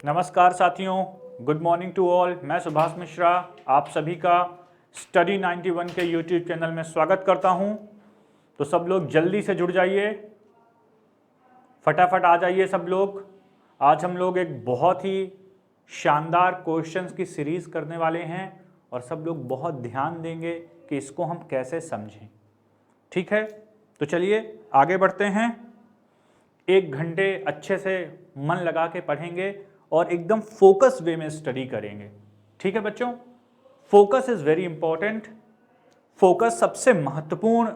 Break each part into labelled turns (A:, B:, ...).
A: नमस्कार साथियों, good morning to all. मैं सुभाष मिश्रा आप सभी का स्टडी 91 के यूट्यूब चैनल में स्वागत करता हूं। तो सब लोग जल्दी से जुड़ जाइए, फटाफट आ जाइए सब लोग। आज हम लोग एक बहुत ही शानदार क्वेश्चंस की सीरीज़ करने वाले हैं और सब लोग बहुत ध्यान देंगे कि इसको हम कैसे समझें। ठीक है, तो चलिए आगे बढ़ते हैं। 1 घंटे अच्छे से मन लगा के पढ़ेंगे और एकदम फोकस वे में स्टडी करेंगे। ठीक है बच्चों, focus is very important. Focus सबसे महत्वपूर्ण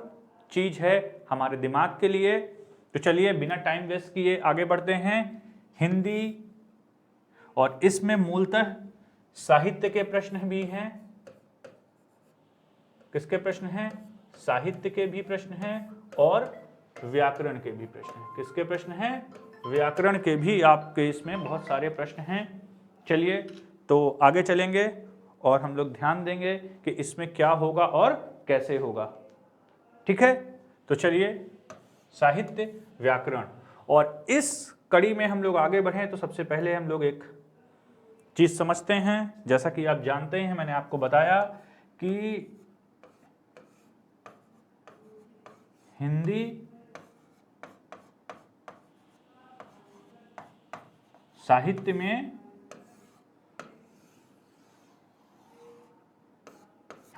A: चीज है हमारे दिमाग के लिए। तो चलिए बिना टाइम वेस्ट किए आगे बढ़ते हैं। हिंदी, और इसमें मूलतः साहित्य के प्रश्न भी हैं। किसके प्रश्न हैं? साहित्य के भी प्रश्न हैं और व्याकरण के भी प्रश्न हैं। किसके प्रश्न हैं? व्याकरण के भी आपके इसमें बहुत सारे प्रश्न हैं। चलिए तो आगे चलेंगे और हम लोग ध्यान देंगे कि इसमें क्या होगा और कैसे होगा। ठीक है, तो चलिए साहित्य, व्याकरण, और इस कड़ी में हम लोग आगे बढ़ें तो सबसे पहले हम लोग एक चीज समझते हैं। जैसा कि आप जानते हैं, मैंने आपको बताया कि हिंदी, साहित्य में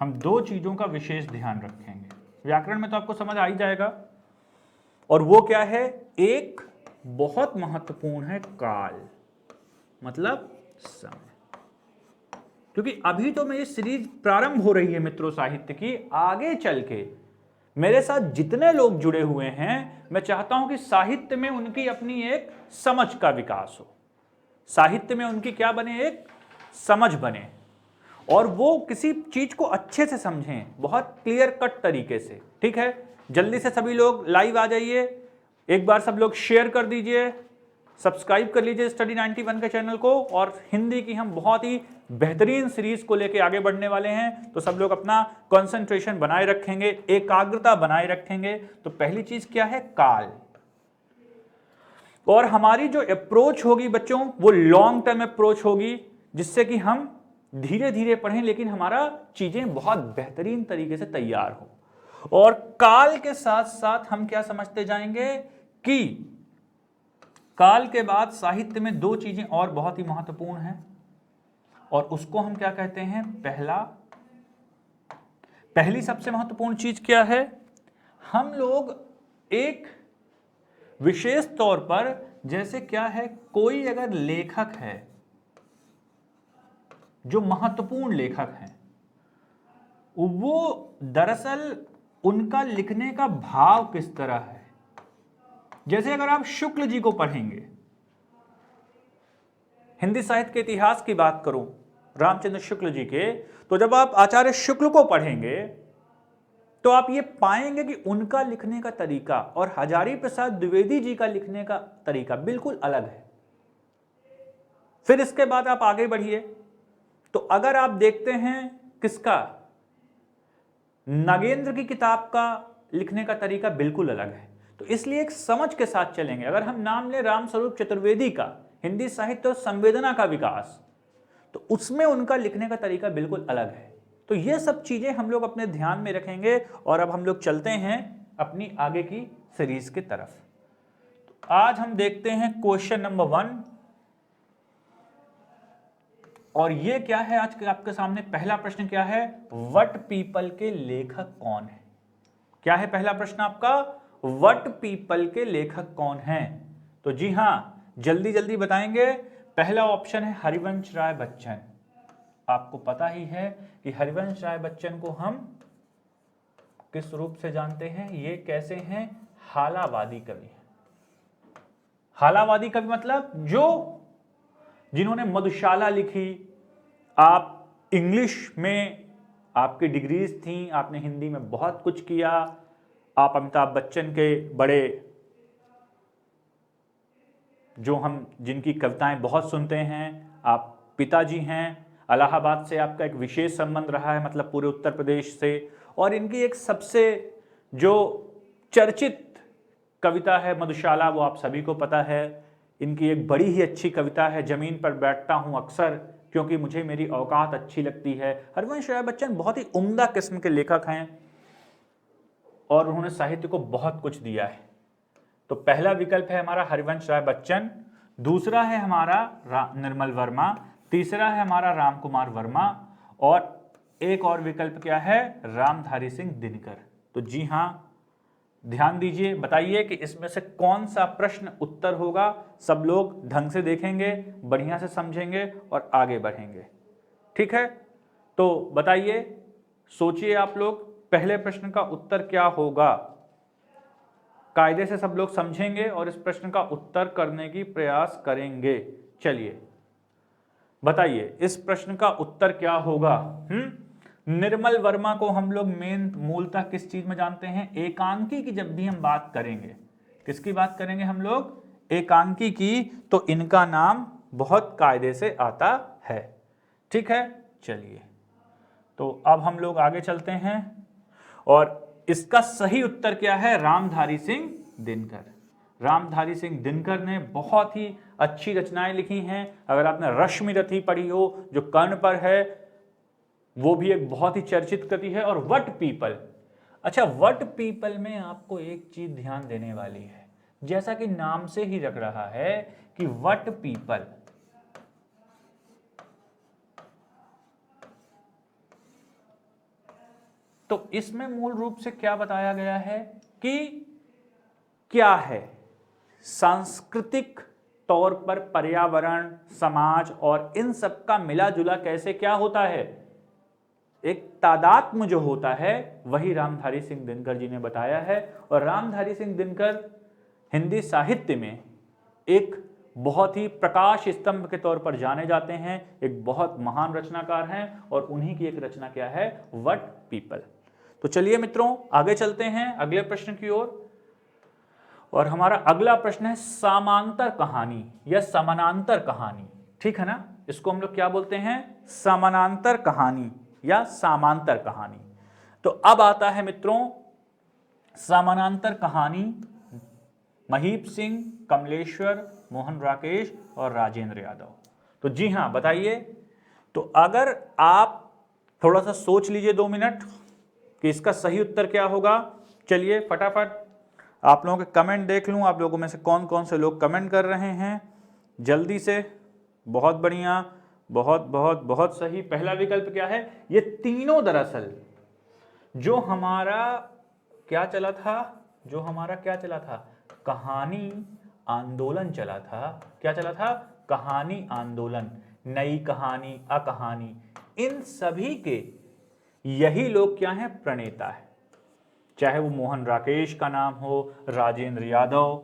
A: हम दो चीजों का विशेष ध्यान रखेंगे। व्याकरण में तो आपको समझ आ ही जाएगा, और वो क्या है? एक बहुत महत्वपूर्ण है काल, मतलब समय। क्योंकि अभी तो मेरी सीरीज प्रारंभ हो रही है मित्रों साहित्य की। आगे चल के मेरे साथ जितने लोग जुड़े हुए हैं, मैं चाहता हूं कि साहित्य में उनकी अपनी एक समझ का विकास हो। साहित्य में उनकी क्या बने? एक समझ बने, और वो किसी चीज को अच्छे से समझें, बहुत क्लियर कट तरीके से। ठीक है, जल्दी से सभी लोग लाइव आ जाइए। एक बार सब लोग शेयर कर दीजिए, सब्सक्राइब कर लीजिए स्टडी 91 के चैनल को। और हिंदी की हम बहुत ही बेहतरीन सीरीज को लेके आगे बढ़ने वाले हैं, तो सब लोग अपना कंसंट्रेशन बनाए रखेंगे, एकाग्रता बनाए रखेंगे। तो पहली चीज क्या है? काल। और हमारी जो अप्रोच होगी बच्चों, वो लॉन्ग टर्म अप्रोच होगी, जिससे कि हम धीरे धीरे पढ़ें लेकिन हमारा चीजें बहुत बेहतरीन तरीके से तैयार हो। और काल के साथ साथ हम क्या समझते जाएंगे कि काल के बाद साहित्य में दो चीजें और बहुत ही महत्वपूर्ण हैं, और उसको हम क्या कहते हैं? पहली सबसे महत्वपूर्ण चीज क्या है? हम लोग एक विशेष तौर पर, जैसे क्या है, कोई अगर लेखक है, जो महत्वपूर्ण लेखक हैं, वो दरअसल उनका लिखने का भाव किस तरह है। जैसे अगर आप शुक्ल जी को पढ़ेंगे, हिंदी साहित्य के इतिहास की बात करूं रामचंद्र शुक्ल जी के, तो जब आप आचार्य शुक्ल को पढ़ेंगे तो आप ये पाएंगे कि उनका लिखने का तरीका और हजारी प्रसाद द्विवेदी जी का लिखने का तरीका बिल्कुल अलग है। फिर इसके बाद आप आगे बढ़िए, तो अगर आप देखते हैं किसका, नागेंद्र की किताब का लिखने का तरीका बिल्कुल अलग है। तो इसलिए एक समझ के साथ चलेंगे। अगर हम नाम लें रामस्वरूप चतुर्वेदी का हिंदी साहित्य और संवेदना का विकास, तो उसमें उनका लिखने का तरीका बिल्कुल अलग है। तो ये सब चीजें हम लोग अपने ध्यान में रखेंगे। और अब हम लोग चलते हैं अपनी आगे की सीरीज की तरफ। तो आज हम देखते हैं क्वेश्चन नंबर 1, और ये क्या है? आज के आपके सामने पहला प्रश्न क्या है? वट पीपल के लेखक कौन है? क्या है पहला प्रश्न आपका? वट पीपल के लेखक कौन हैं? तो जी हां, जल्दी जल्दी बताएंगे। पहला ऑप्शन है हरिवंश राय बच्चन। आपको पता ही है कि हरिवंश राय बच्चन को हम किस रूप से जानते हैं? ये कैसे हैं? हालावादी कवि हैं। हालावादी कवि मतलब जिन्होंने मधुशाला लिखी। आप इंग्लिश में आपकी डिग्रीज थी, आपने हिंदी में बहुत कुछ किया। आप अमिताभ बच्चन के बड़े, जो हम जिनकी कविताएं बहुत सुनते हैं, आप पिताजी हैं। इलाहाबाद से आपका एक विशेष संबंध रहा है, मतलब पूरे उत्तर प्रदेश से। और इनकी एक सबसे जो चर्चित कविता है मधुशाला, वो आप सभी को पता है। इनकी एक बड़ी ही अच्छी कविता है, जमीन पर बैठता हूं अक्सर क्योंकि मुझे मेरी औकात अच्छी लगती है। हरिवंश राय बच्चन बहुत ही उम्दा किस्म के लेखक हैं और उन्होंने साहित्य को बहुत कुछ दिया है। तो पहला विकल्प है हमारा हरिवंश राय बच्चन, दूसरा है हमारा निर्मल वर्मा, तीसरा है हमारा राम कुमार वर्मा और एक और विकल्प क्या है, रामधारी सिंह दिनकर। तो जी हाँ, ध्यान दीजिए, बताइए कि इसमें से कौन सा प्रश्न उत्तर होगा। सब लोग ढंग से देखेंगे, बढ़िया से समझेंगे और आगे बढ़ेंगे। ठीक है, तो बताइए, सोचिए आप लोग, पहले प्रश्न का उत्तर क्या होगा। कायदे से सब लोग समझेंगे और इस प्रश्न का उत्तर करने की प्रयास करेंगे। चलिए बताइए, इस प्रश्न का उत्तर क्या होगा। निर्मल वर्मा को हम लोग मूलतः किस चीज में जानते हैं, एकांकी की। जब भी हम बात करेंगे, किसकी बात करेंगे हम लोग, एकांकी की, तो इनका नाम बहुत कायदे से आता है। ठीक है, चलिए तो अब हम लोग आगे चलते हैं और इसका सही उत्तर क्या है, रामधारी सिंह दिनकर। रामधारी सिंह दिनकर ने बहुत ही अच्छी रचनाएं लिखी हैं। अगर आपने रश्मि रथी पढ़ी हो, जो कर्ण पर है, वो भी एक बहुत ही चर्चित कृति है। और वट पीपल, अच्छा वट पीपल में आपको एक चीज ध्यान देने वाली है, जैसा कि नाम से ही लग रहा है कि वट पीपल, तो इसमें मूल रूप से क्या बताया गया है कि क्या है, सांस्कृतिक तौर पर पर्यावरण, समाज और इन सब का मिला जुला कैसे क्या होता है, एक तादात्म्य जो होता है, वही रामधारी सिंह दिनकर जी ने बताया है। और रामधारी सिंह दिनकर हिंदी साहित्य में एक बहुत ही प्रकाश स्तंभ के तौर पर जाने जाते हैं, एक बहुत महान रचनाकार हैं और उन्हीं की एक रचना क्या है, वट पीपल। तो चलिए मित्रों, आगे चलते हैं अगले प्रश्न की ओर। और हमारा अगला प्रश्न है समानांतर कहानी या समानांतर कहानी। ठीक है ना, इसको हम लोग क्या बोलते हैं, समानांतर कहानी या समांतर कहानी। तो अब आता है मित्रों समानांतर कहानी, महीप सिंह, कमलेश्वर, मोहन राकेश और राजेंद्र यादव। तो जी हां, बताइए। तो अगर आप थोड़ा सा सोच लीजिए 2 मिनट कि इसका सही उत्तर क्या होगा। चलिए फटाफट आप लोगों के कमेंट देख लूं, आप लोगों में से कौन कौन से लोग कमेंट कर रहे हैं, जल्दी से। बहुत बढ़िया, बहुत बहुत बहुत सही। पहला विकल्प क्या है, ये तीनों दरअसल जो हमारा क्या चला था, जो हमारा क्या चला था, कहानी आंदोलन चला था। क्या चला था, कहानी आंदोलन, नई कहानी, अकहानी, इन सभी के यही लोग क्या हैं, प्रणेता है। चाहे वो मोहन राकेश का नाम हो, राजेंद्र यादव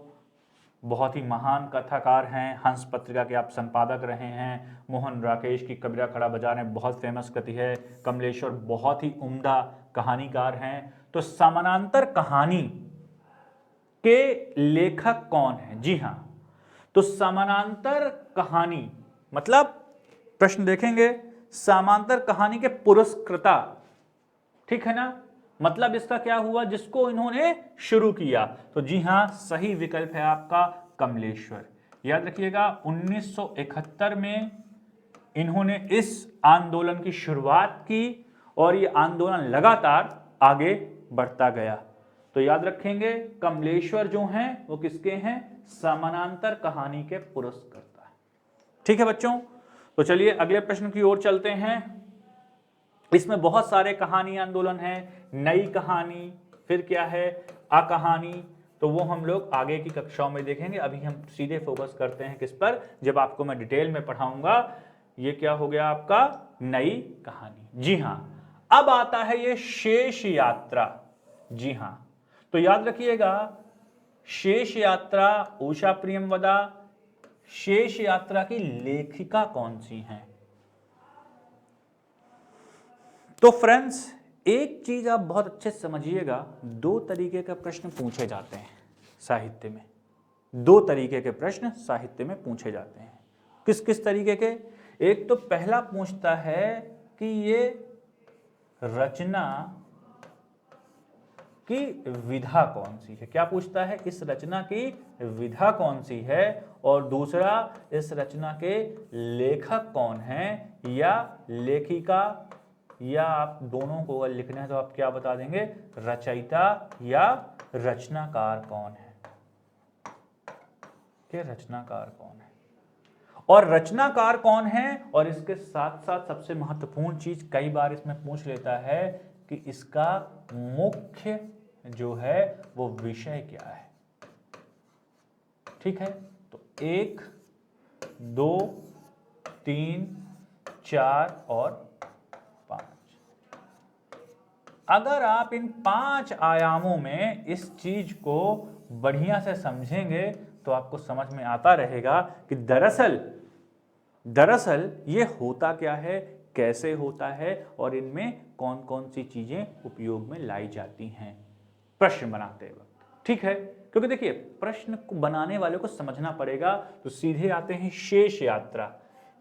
A: बहुत ही महान कथाकार हैं, हंस पत्रिका के आप संपादक रहे हैं। मोहन राकेश की कबीरा खड़ा बाजार में बहुत फेमस कृति है। कमलेश्वर बहुत ही उम्दा कहानीकार हैं। तो समानांतर कहानी के लेखक कौन है, जी हां, तो समानांतर कहानी मतलब प्रश्न देखेंगे, समानांतर कहानी के पुरस्कृता। ठीक है ना, मतलब इसका क्या हुआ, जिसको इन्होंने शुरू किया। तो जी हां, सही विकल्प है आपका कमलेश्वर। याद रखिएगा 1971 में इन्होंने इस आंदोलन की शुरुआत की और ये आंदोलन लगातार आगे बढ़ता गया। तो याद रखेंगे कमलेश्वर जो हैं वो किसके हैं, समानांतर कहानी के पुरस्कर्ता है। ठीक है बच्चों, तो चलिए अगले प्रश्न की ओर चलते हैं। इसमें बहुत सारे कहानी आंदोलन हैं, नई कहानी, फिर क्या है, अकहानी। तो वो हम लोग आगे की कक्षाओं में देखेंगे। अभी हम सीधे फोकस करते हैं किस पर, जब आपको मैं डिटेल में पढ़ाऊंगा। ये क्या हो गया आपका, नई कहानी। जी हां, अब आता है ये शेष यात्रा। जी हां, तो याद रखिएगा शेष यात्रा, उषा प्रियमवदा, शेष यात्रा की लेखिका कौन सी हैं। तो फ्रेंड्स एक चीज आप बहुत अच्छे से समझिएगा, 2 तरीके के प्रश्न पूछे जाते हैं साहित्य में। 2 तरीके के प्रश्न साहित्य में पूछे जाते हैं। किस किस तरीके के, एक तो पहला पूछता है कि ये रचना कि विधा कौन सी है। क्या पूछता है? इस रचना की विधा कौन सी है, और दूसरा इस रचना के लेखक कौन है या लेखिका, या आप दोनों को अगर लिखना है तो आप क्या बता देंगे, रचयिता या रचनाकार कौन है, कि रचनाकार कौन है। और रचनाकार कौन है, और इसके साथ साथ सबसे महत्वपूर्ण चीज कई बार इसमें पूछ लेता है कि इसका मुख्य जो है वो विषय क्या है। ठीक है, तो 1, 2, 3, 4 और 5। अगर आप इन 5 आयामों में इस चीज को बढ़िया से समझेंगे तो आपको समझ में आता रहेगा कि दरअसल ये होता क्या है, कैसे होता है, और इनमें कौन कौन सी चीजें उपयोग में लाई जाती हैं प्रश्न बनाते वक्त। ठीक है, क्योंकि देखिए प्रश्न को बनाने वाले को समझना पड़ेगा। तो सीधे आते हैं शेष यात्रा।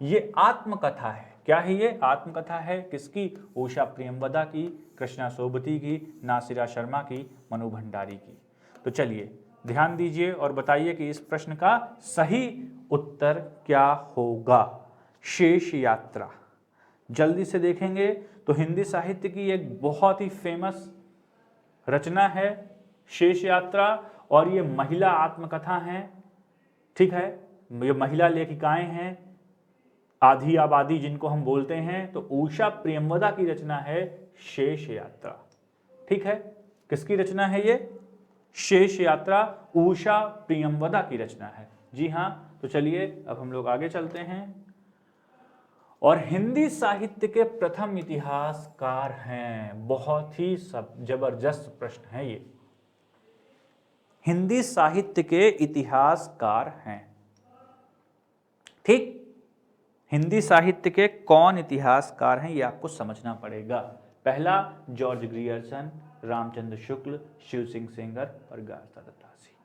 A: ये आत्मकथा है। क्या है ये? आत्मकथा है। किसकी? उषा प्रियंवदा की, कृष्णा सोबती की, नासिरा शर्मा की, मनु भंडारी की। तो चलिए ध्यान दीजिए और बताइए कि इस प्रश्न का सही उत्तर क्या होगा। शेष यात्रा जल्दी से देखेंगे तो हिंदी साहित्य की एक बहुत ही फेमस रचना है शेष यात्रा, और ये महिला आत्मकथा है। ठीक है, ये महिला लेखिकाएं हैं, आधी आबादी जिनको हम बोलते हैं। तो उषा प्रियंवदा की रचना है शेष यात्रा। ठीक है, किसकी रचना है ये? शेष यात्रा उषा प्रियंवदा की रचना है। जी हाँ, तो चलिए अब हम लोग आगे चलते हैं। और हिंदी साहित्य के प्रथम इतिहासकार हैं। बहुत ही जबरदस्त प्रश्न है ये। हिंदी साहित्य के इतिहासकार हैं। ठीक, हिंदी साहित्य के कौन इतिहासकार हैं ये आपको समझना पड़ेगा। पहला जॉर्ज ग्रियर्सन, रामचंद्र शुक्ल, शिव सिंह सेंगर और गारसा दत्तासी।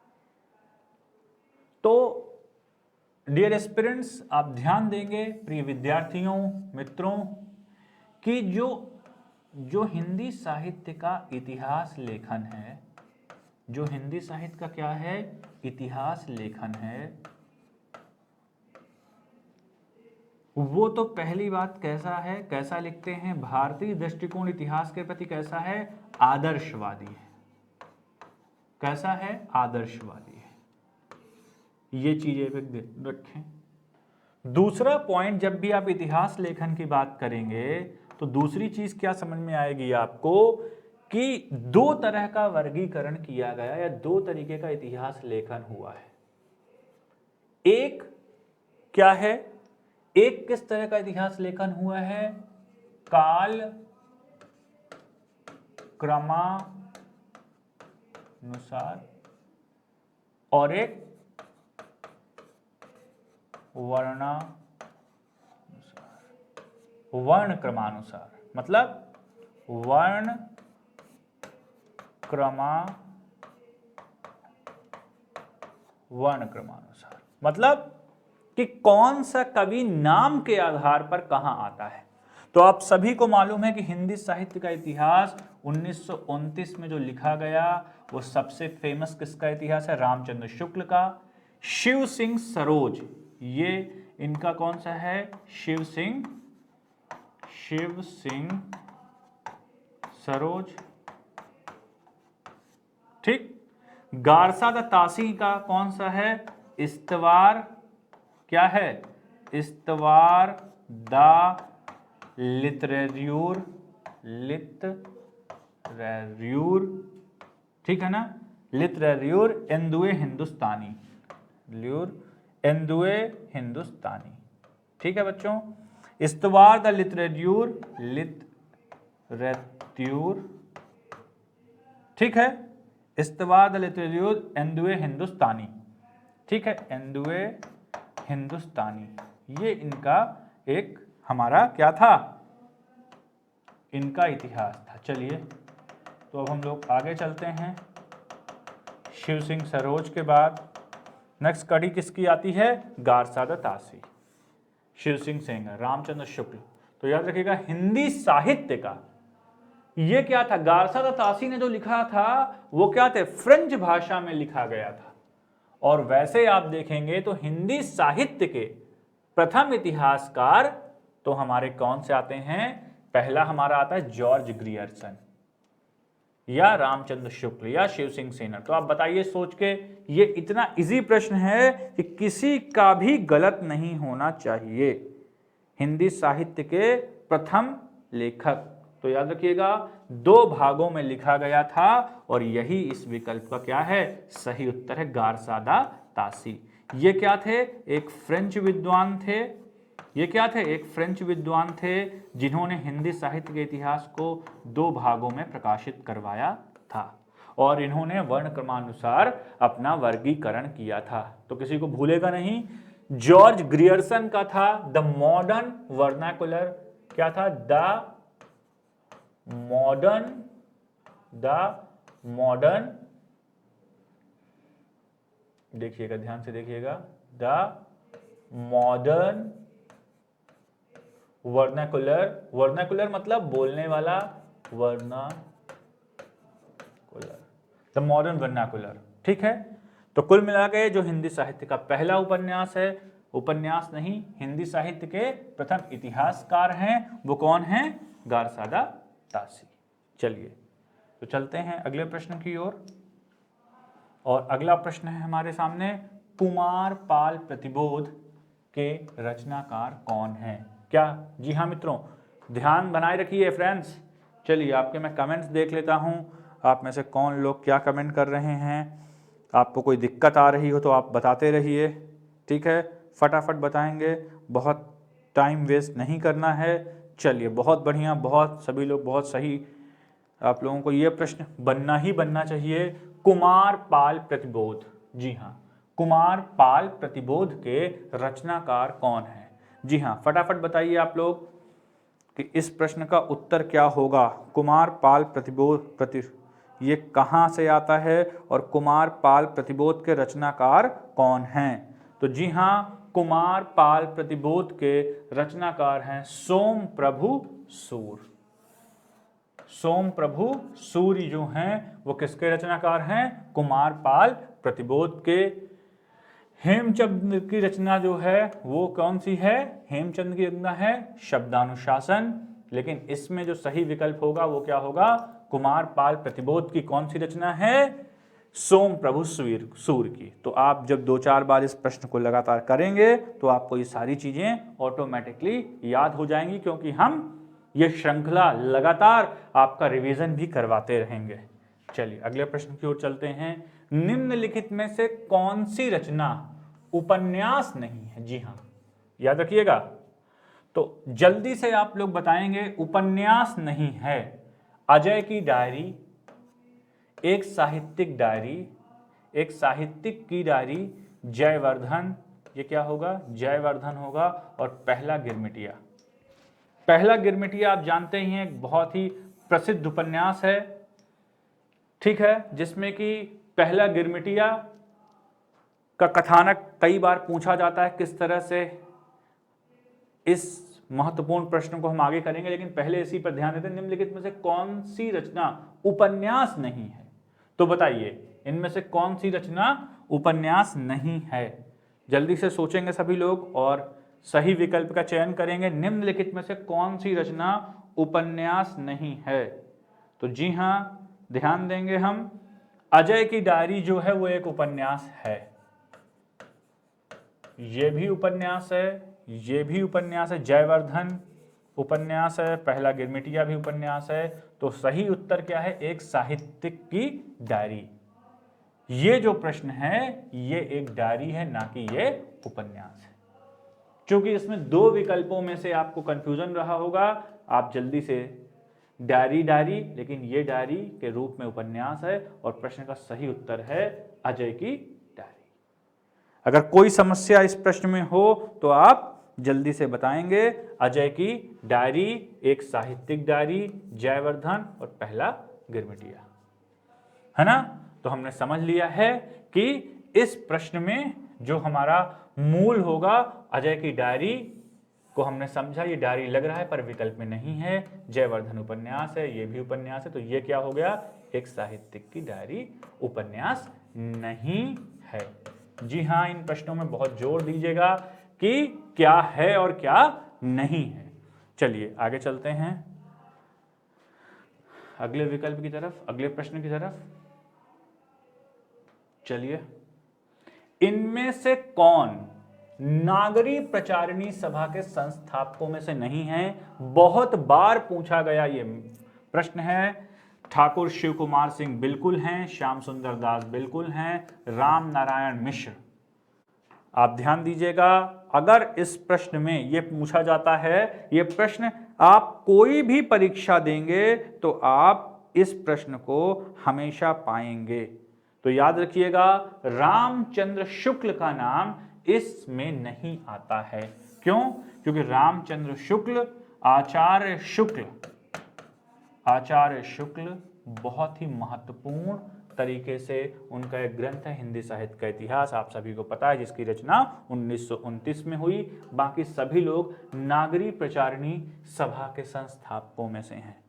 A: तो डियर एस्पिरेंट्स, आप ध्यान देंगे प्रिय विद्यार्थियों मित्रों कि जो हिंदी साहित्य का इतिहास लेखन है, जो हिंदी साहित्य का क्या है, इतिहास लेखन है, वो तो पहली बात कैसा है, कैसा लिखते हैं, भारतीय दृष्टिकोण इतिहास के प्रति कैसा है, आदर्शवादी है। कैसा है? आदर्शवादी है। ये चीजें रखें। दूसरा पॉइंट, जब भी आप इतिहास लेखन की बात करेंगे तो दूसरी चीज क्या समझ में आएगी आपको कि 2 तरह का वर्गीकरण किया गया या 2 तरीके का इतिहास लेखन हुआ है। एक क्या है? एक किस तरह का इतिहास लेखन हुआ है? काल क्रमानुसार, और एक वर्ण क्रमानुसार। मतलब वर्ण क्रमानुसार मतलब कि कौन सा कवि नाम के आधार पर कहां आता है। तो आप सभी को मालूम है कि हिंदी साहित्य का इतिहास 1929 में जो लिखा गया वो सबसे फेमस किसका इतिहास है? रामचंद्र शुक्ल का। शिव सिंह सरोज, ये इनका कौन सा है? शिव सिंह सरोज। ठीक। गारसा दत्तासी का कौन सा है? इस्तवार। क्या है? इस्तवार द लिटरेर्यूर। ठीक है ना? लिटरेर्यूर एंदुए हिंदुस्तानी। ठीक है बच्चों, इस्तवार द लिटरेर्यूर। ठीक है, इस्तवार द लिटरेर्यूर एंदुए हिंदुस्तानी। ठीक है, एंदुए हिंदुस्तानी, ये इनका एक हमारा क्या था? इनका इतिहास था। चलिए तो अब हम लोग आगे चलते हैं। शिव सिंह सरोज के बाद नेक्स्ट कड़ी किसकी आती है? गारसा दत्तासी, शिव सिंह सेंगर, रामचंद्र शुक्ल। तो याद रखिएगा हिंदी साहित्य का ये क्या था, गारसादा तासी ने जो लिखा था वो क्या थे, फ्रेंच भाषा में लिखा गया था। और वैसे आप देखेंगे तो हिंदी साहित्य के प्रथम इतिहासकार तो हमारे कौन से आते हैं, पहला हमारा आता है जॉर्ज ग्रियर्सन या रामचंद्र शुक्ल या शिव सिंह सेनर। तो आप बताइए सोच के, ये इतना इजी प्रश्न है कि किसी का भी गलत नहीं होना चाहिए। हिंदी साहित्य के प्रथम लेखक, तो याद रखिएगा 2 भागों में लिखा गया था और यही इस विकल्प का क्या है, सही उत्तर है गारसादा तासी। ये क्या थे, एक फ्रेंच विद्वान थे, ये क्या थे, एक फ्रेंच विद्वान थे जिन्होंने हिंदी साहित्य के इतिहास को 2 भागों में प्रकाशित करवाया था और इन्होंने वर्ण क्रमानुसार अपना वर्गीकरण किया था। तो किसी को भूलेगा नहीं, जॉर्ज ग्रियर्सन का था द मॉडर्न वर्नाकुलर, क्या था, द मॉडर्न, देखिएगा ध्यान से देखिएगा, द मॉडर्न वर्नाकुलर मतलब बोलने वाला, वर्नाकुलर, द मॉडर्न वर्नाकुलर, ठीक है। तो कुल मिला के जो हिंदी साहित्य का पहला उपन्यास है, उपन्यास नहीं, हिंदी साहित्य के प्रथम इतिहासकार हैं, वो कौन हैं, गारसादा तासी। चलिए तो चलते हैं अगले प्रश्न की ओर। और अगला प्रश्न है हमारे सामने, कुमार पाल प्रतिबोध के रचनाकार कौन हैं। क्या, जी हाँ मित्रों, ध्यान बनाए रखिए फ्रेंड्स। चलिए आपके मैं कमेंट्स देख लेता हूँ, आप में से कौन लोग क्या कमेंट कर रहे हैं। आपको कोई दिक्कत आ रही हो तो आप बताते रहिए, ठीक है, फटाफट बताएंगे, बहुत टाइम वेस्ट नहीं करना है। चलिए बहुत बढ़िया, बहुत सभी लोग बहुत सही, आप लोगों को ये प्रश्न बनना चाहिए, कुमार पाल प्रतिबोध, जी हाँ, कुमार पाल प्रतिबोध के रचनाकार कौन है। जी हाँ, फटाफट बताइए आप लोग कि इस प्रश्न का उत्तर क्या होगा। कुमार पाल प्रतिबोध ये कहाँ से आता है और कुमार पाल प्रतिबोध के रचनाकार कौन हैं। तो जी हाँ, कुमार पाल प्रतिबोध के रचनाकार हैं सोम प्रभु सूर। सोम प्रभु सूर्य जो हैं वो किसके रचनाकार हैं, कुमार पाल प्रतिबोध के। हेमचंद की रचना जो है वो कौन सी है, हेमचंद की रचना है शब्दानुशासन, लेकिन इसमें जो सही विकल्प होगा वो क्या होगा, कुमार पाल प्रतिबोध की कौन सी रचना है, सोम प्रभु सूर्य की। तो आप जब 2-4 बार इस प्रश्न को लगातार करेंगे तो आपको ये सारी चीजें ऑटोमेटिकली याद हो जाएंगी, क्योंकि हम ये श्रृंखला लगातार आपका रिवीजन भी करवाते रहेंगे। चलिए अगले प्रश्न की ओर चलते हैं, निम्नलिखित में से कौन सी रचना उपन्यास नहीं है। जी हाँ, याद रखिएगा, तो जल्दी से आप लोग बताएंगे, उपन्यास नहीं है, अजय की डायरी, एक साहित्यिक डायरी, एक साहित्यिक की डायरी, जयवर्धन, ये क्या होगा, जयवर्धन होगा, और पहला गिरमिटिया। पहला गिरमिटिया आप जानते ही हैं, एक बहुत ही प्रसिद्ध उपन्यास है, ठीक है, जिसमें कि पहला गिरमिटिया का कथानक कई बार पूछा जाता है। किस तरह से, इस महत्वपूर्ण प्रश्न को हम आगे करेंगे, लेकिन पहले इसी पर ध्यान देते हैं, निम्नलिखित में से कौन सी रचना उपन्यास नहीं है। तो बताइए इनमें से कौन सी रचना उपन्यास नहीं है। जल्दी से सोचेंगे सभी लोग और सही विकल्प का चयन करेंगे। निम्नलिखित में से कौन सी रचना उपन्यास नहीं है। तो जी हाँ, ध्यान देंगे हम, अजय की डायरी जो है वो एक उपन्यास है, ये भी उपन्यास है, ये भी उपन्यास है, जयवर्धन उपन्यास है, पहला गिरमिटिया भी उपन्यास है। तो सही उत्तर क्या है, एक साहित्यिक की डायरी। ये जो प्रश्न है ये एक डायरी है, ना कि ये उपन्यास है। क्योंकि इसमें 2 विकल्पों में से आपको कंफ्यूजन रहा होगा, आप जल्दी से डायरी, लेकिन ये डायरी के रूप में उपन्यास है, और प्रश्न का सही उत्तर है अजय की डायरी। अगर कोई समस्या इस प्रश्न में हो तो आप जल्दी से बताएंगे, अजय की डायरी, एक साहित्यिक डायरी, जयवर्धन और पहला गिरमिटिया, है ना। तो हमने समझ लिया है कि इस प्रश्न में जो हमारा मूल होगा अजय की डायरी, को हमने समझा, ये डायरी लग रहा है पर विकल्प में नहीं है। जयवर्धन उपन्यास है, ये भी उपन्यास है, तो ये क्या हो गया, एक साहित्यिक की डायरी उपन्यास नहीं है। जी हाँ, इन प्रश्नों में बहुत जोर दीजिएगा कि क्या है और क्या नहीं है। चलिए आगे चलते हैं अगले विकल्प की तरफ, अगले प्रश्न की तरफ। चलिए, इनमें से कौन नागरी प्रचारिणी सभा के संस्थापकों में से नहीं है? बहुत बार पूछा गया ये प्रश्न है। ठाकुर शिव कुमार सिंह बिल्कुल हैं, श्याम सुंदर दास बिल्कुल हैं, राम नारायण मिश्र। आप ध्यान दीजिएगा, अगर इस प्रश्न में यह पूछा जाता है, यह प्रश्न आप कोई भी परीक्षा देंगे तो आप इस प्रश्न को हमेशा पाएंगे। तो याद रखिएगा, रामचंद्र शुक्ल का नाम इसमें नहीं आता है। क्यों? क्योंकि रामचंद्र शुक्ल, आचार्य शुक्ल बहुत ही महत्वपूर्ण तरीके से उनका एक ग्रंथ है हिंदी साहित्य का इतिहास, आप सभी को पता है, जिसकी रचना 1929 में हुई। बाकी सभी लोग नागरी प्रचारिणी सभा के संस्थापकों में से हैं।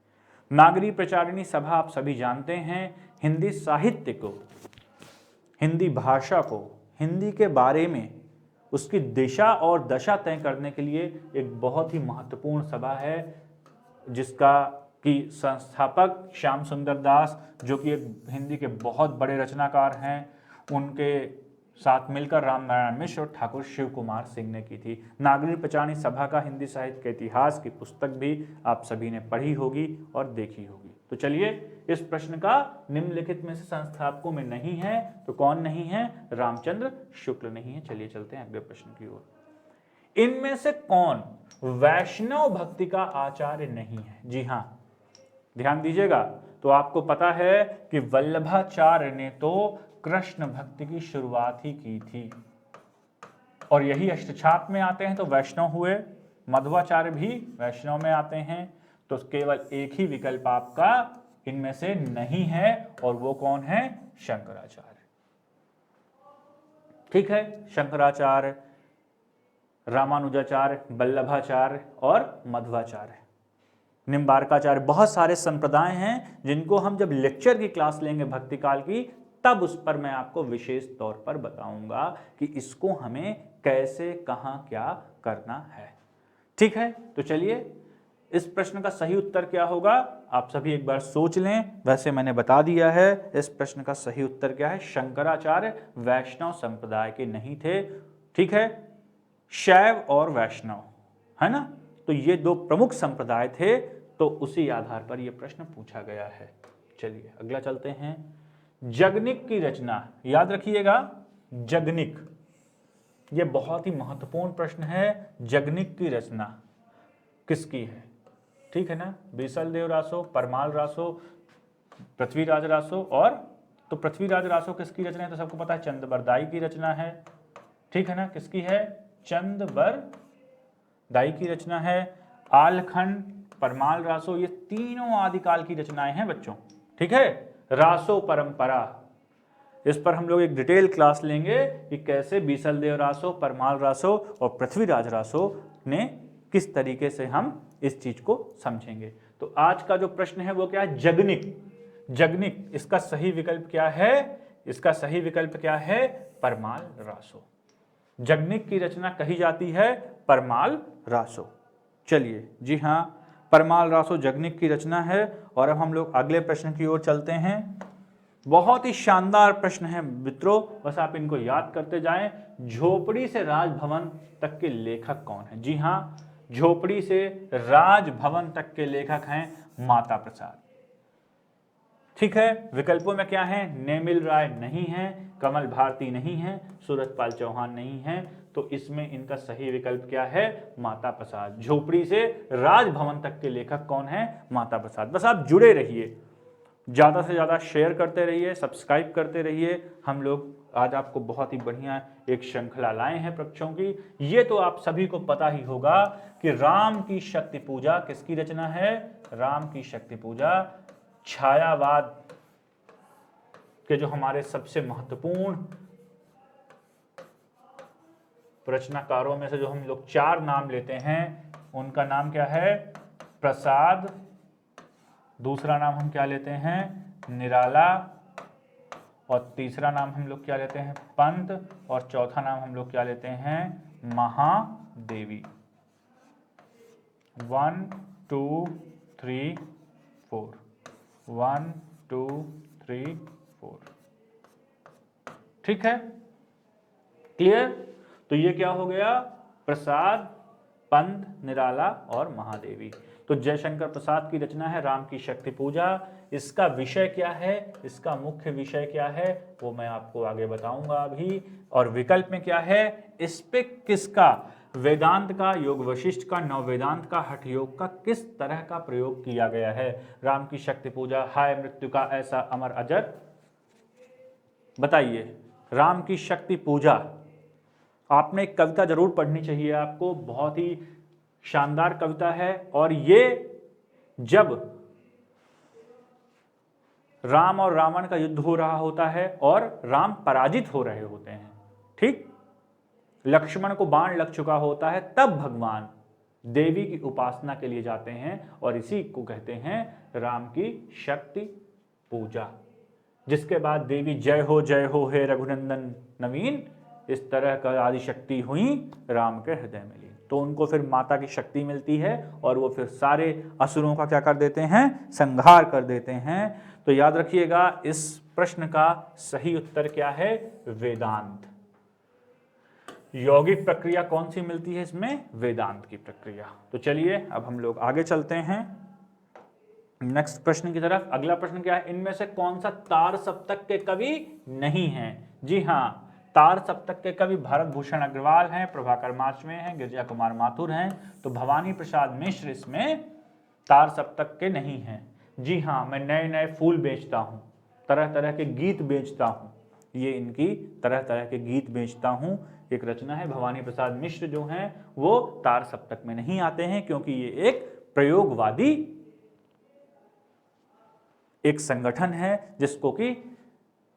A: नागरी प्रचारिणी सभा आप सभी जानते हैं, हिंदी साहित्य को, हिंदी भाषा को, हिंदी के बारे में उसकी दिशा और दशा तय करने के लिए एक बहुत ही महत्वपूर्ण सभा है, जिसका कि संस्थापक श्याम सुंदर दास, जो कि एक हिंदी के बहुत बड़े रचनाकार हैं, उनके साथ मिलकर राम नारायण मिश्र और ठाकुर शिव कुमार सिंह ने की थी। नागरी प्रचारिणी सभा का हिंदी साहित्य के इतिहास की पुस्तक भी आप सभी ने पढ़ी होगी और देखी होगी। तो चलिए, इस प्रश्न का निम्नलिखित में से संस्थापकों में नहीं है, तो कौन नहीं है? रामचंद्र शुक्ल नहीं है। चलिए चलते हैं अगले प्रश्न की ओर। इनमें से कौन वैष्णव भक्ति का आचार्य नहीं है? जी हां, ध्यान दीजिएगा। तो आपको पता है कि वल्लभाचार्य ने तो कृष्ण भक्ति की शुरुआत ही की थी, और यही अष्टछाप में आते हैं तो वैष्णव हुए। मध्वाचार्य भी वैष्णव में आते हैं। तो केवल एक ही विकल्प आपका इनमें से नहीं है, और वो कौन है? शंकराचार्य। ठीक है, शंकराचार्य, रामानुजाचार्य, वल्लभाचार्य और मध्वाचार्य, निम्बार्काचार्य, बहुत सारे संप्रदाय हैं जिनको हम जब लेक्चर की क्लास लेंगे भक्ति काल की, तब उस पर मैं आपको विशेष तौर पर बताऊंगा कि इसको हमें कैसे, कहां, क्या करना है। ठीक है, तो चलिए, इस प्रश्न का सही उत्तर क्या होगा आप सभी एक बार सोच लें। वैसे मैंने बता दिया है, इस प्रश्न का सही उत्तर क्या है? शंकराचार्य वैष्णव संप्रदाय के नहीं थे। ठीक है, शैव और वैष्णव, है ना, तो ये दो प्रमुख संप्रदाय थे, तो उसी आधार पर यह प्रश्न पूछा गया है। चलिए अगला चलते हैं। जगनिक की रचना, याद रखिएगा, जगनिक, यह बहुत ही महत्वपूर्ण प्रश्न है। जगनिक की रचना किसकी है? ठीक है ना, बीसल देव रासो, परमाल रासो, पृथ्वीराज रासो, और तो पृथ्वीराज रासो किसकी रचना है? तो सबको पता है, चंदबरदाई की रचना है। ठीक है ना, किसकी है? चंदबरदाई की रचना है। आलखंड, परमाल रासो, ये तीनों आदिकाल की रचनाएं हैं बच्चों। ठीक है, रासो परंपरा, इस पर हम लोग एक डिटेल क्लास लेंगे कि कैसे बीसल देव रासो, परमाल रासो और पृथ्वीराज रासो ने किस तरीके से हम इस चीज को समझेंगे। तो आज का जो प्रश्न है वो क्या है? जगनिक। जगनिक, इसका सही विकल्प क्या है? इसका सही विकल्प क्या है? परमाल रासो। जगनिक की रचना कही जाती है परमाल रासो। चलिए, जी हाँ, परमाल रासो जगनिक की रचना है। और अब हम लोग अगले प्रश्न की ओर चलते हैं। बहुत ही शानदार प्रश्न है मित्रों, बस आप इनको याद करते जाएं। झोपड़ी से राजभवन तक के लेखक कौन है? जी हाँ, झोपड़ी से राजभवन तक के लेखक हैं माता प्रसाद। ठीक है, विकल्पों में क्या है? नेमिल राय नहीं है, कमल भारती नहीं है, सूरजपाल चौहान नहीं है, तो इसमें इनका सही विकल्प क्या है? माता प्रसाद। झोपड़ी से राजभवन तक के लेखक कौन है? माता प्रसाद। बस आप जुड़े रहिए, ज़्यादा से ज़्यादा शेयर करते रहिए, सब्सक्राइब करते रहिए। हम लोग आज आपको बहुत ही बढ़िया एक श्रृंखला लाए हैं परीक्षाओं की। ये तो आप सभी को पता ही होगा कि राम की शक्ति पूजा किसकी रचना है? राम की शक्ति पूजा छायावाद के जो हमारे सबसे महत्वपूर्ण रचनाकारों में से जो हम लोग 4 नाम लेते हैं उनका नाम क्या है? प्रसाद, दूसरा नाम हम क्या लेते हैं? निराला, और तीसरा नाम हम लोग क्या लेते हैं? पंत, और चौथा नाम हम लोग क्या लेते हैं? महादेवी। 1 2 3 4, 1 2 3 4। ठीक है, क्लियर? तो ये क्या हो गया? प्रसाद, पंत, निराला और महादेवी। तो जयशंकर प्रसाद की रचना है राम की शक्ति पूजा। इसका विषय क्या है, इसका मुख्य विषय क्या है, वो मैं आपको आगे बताऊंगा अभी। और विकल्प में क्या है, इस पे किसका, वेदांत का, योग वशिष्ठ का, नव वेदांत का, हठ योग का किस तरह का प्रयोग किया गया है। राम की शक्ति पूजा, हाय मृत्यु का ऐसा अमर अजर। बताइए, राम की शक्ति पूजा, आपने एक कविता जरूर पढ़नी चाहिए आपको, बहुत ही शानदार कविता है। और ये जब राम और रावण का युद्ध हो रहा होता है और राम पराजित हो रहे होते हैं, ठीक, लक्ष्मण को बाण लग चुका होता है, तब भगवान देवी की उपासना के लिए जाते हैं और इसी को कहते हैं राम की शक्ति पूजा। जिसके बाद देवी जय हो हे रघुनंदन नवीन, इस तरह का आदि शक्ति हुई राम के हृदय में ली। तो उनको फिर माता की शक्ति मिलती है और वो फिर सारे असुरों का क्या कर देते हैं? संहार कर देते हैं। तो याद रखिएगा, इस प्रश्न का सही उत्तर क्या है? वेदांत। यौगिक प्रक्रिया कौन सी मिलती है इसमें? वेदांत की प्रक्रिया। तो चलिए अब हम लोग आगे चलते हैं नेक्स्ट प्रश्न की तरफ। अगला प्रश्न क्या है? इनमें से कौन सा तार सप्तक के कवि नहीं है? जी हाँ, तार सप्तक के कवि भरत भूषण अग्रवाल हैं, प्रभाकर माचवे हैं, गिरिजा कुमार माथुर हैं। तो भवानी प्रसाद मिश्र इसमें तार सप्तक के नहीं हैं। जी हाँ, मैं नए नए फूल बेचता हूँ, तरह तरह के गीत बेचता हूँ, ये इनकी तरह तरह के गीत बेचता हूँ एक रचना है। भवानी प्रसाद मिश्र जो हैं वो तार सप्तक में नहीं आते हैं, क्योंकि ये एक प्रयोगवादी एक संगठन है जिसको कि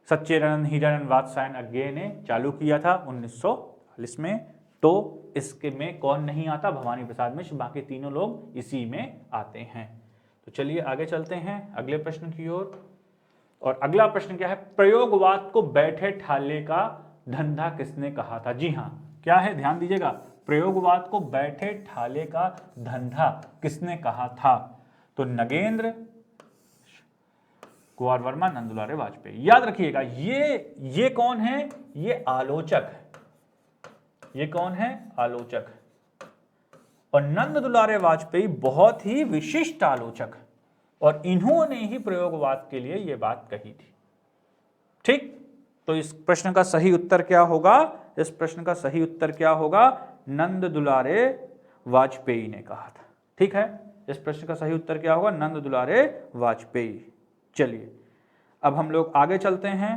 A: सच्चिदानंद हीरानंद वात्स्यायन अज्ञेय ने चालू किया था 1940 में। तो इसके में कौन नहीं आता? भवानी प्रसाद मिश्र, बाकी तीनों लोग इसी में आते हैं। तो चलिए आगे चलते हैं अगले प्रश्न की ओर। और अगला प्रश्न क्या है? प्रयोगवाद को बैठे ठाले का धंधा किसने कहा था? जी हाँ, क्या है? ध्यान दीजिएगा, प्रयोगवाद को बैठे ठाले का धंधा किसने कहा था? तो नगेंद्र, कुंवर वर्मा, नंद दुलारे वाजपेयी। याद रखिएगा, ये कौन है? ये आलोचक है। ये कौन है? आलोचक। और नंद दुलारे वाजपेयी बहुत ही विशिष्ट आलोचक, और इन्होंने ही प्रयोगवाद के लिए यह बात कही थी। ठीक, तो इस प्रश्न का सही उत्तर क्या होगा? इस प्रश्न का सही उत्तर क्या होगा? नंद दुलारे वाजपेयी ने कहा था। ठीक है, इस प्रश्न का सही उत्तर क्या होगा? नंद दुलारे वाजपेयी। चलिए अब हम लोग आगे चलते हैं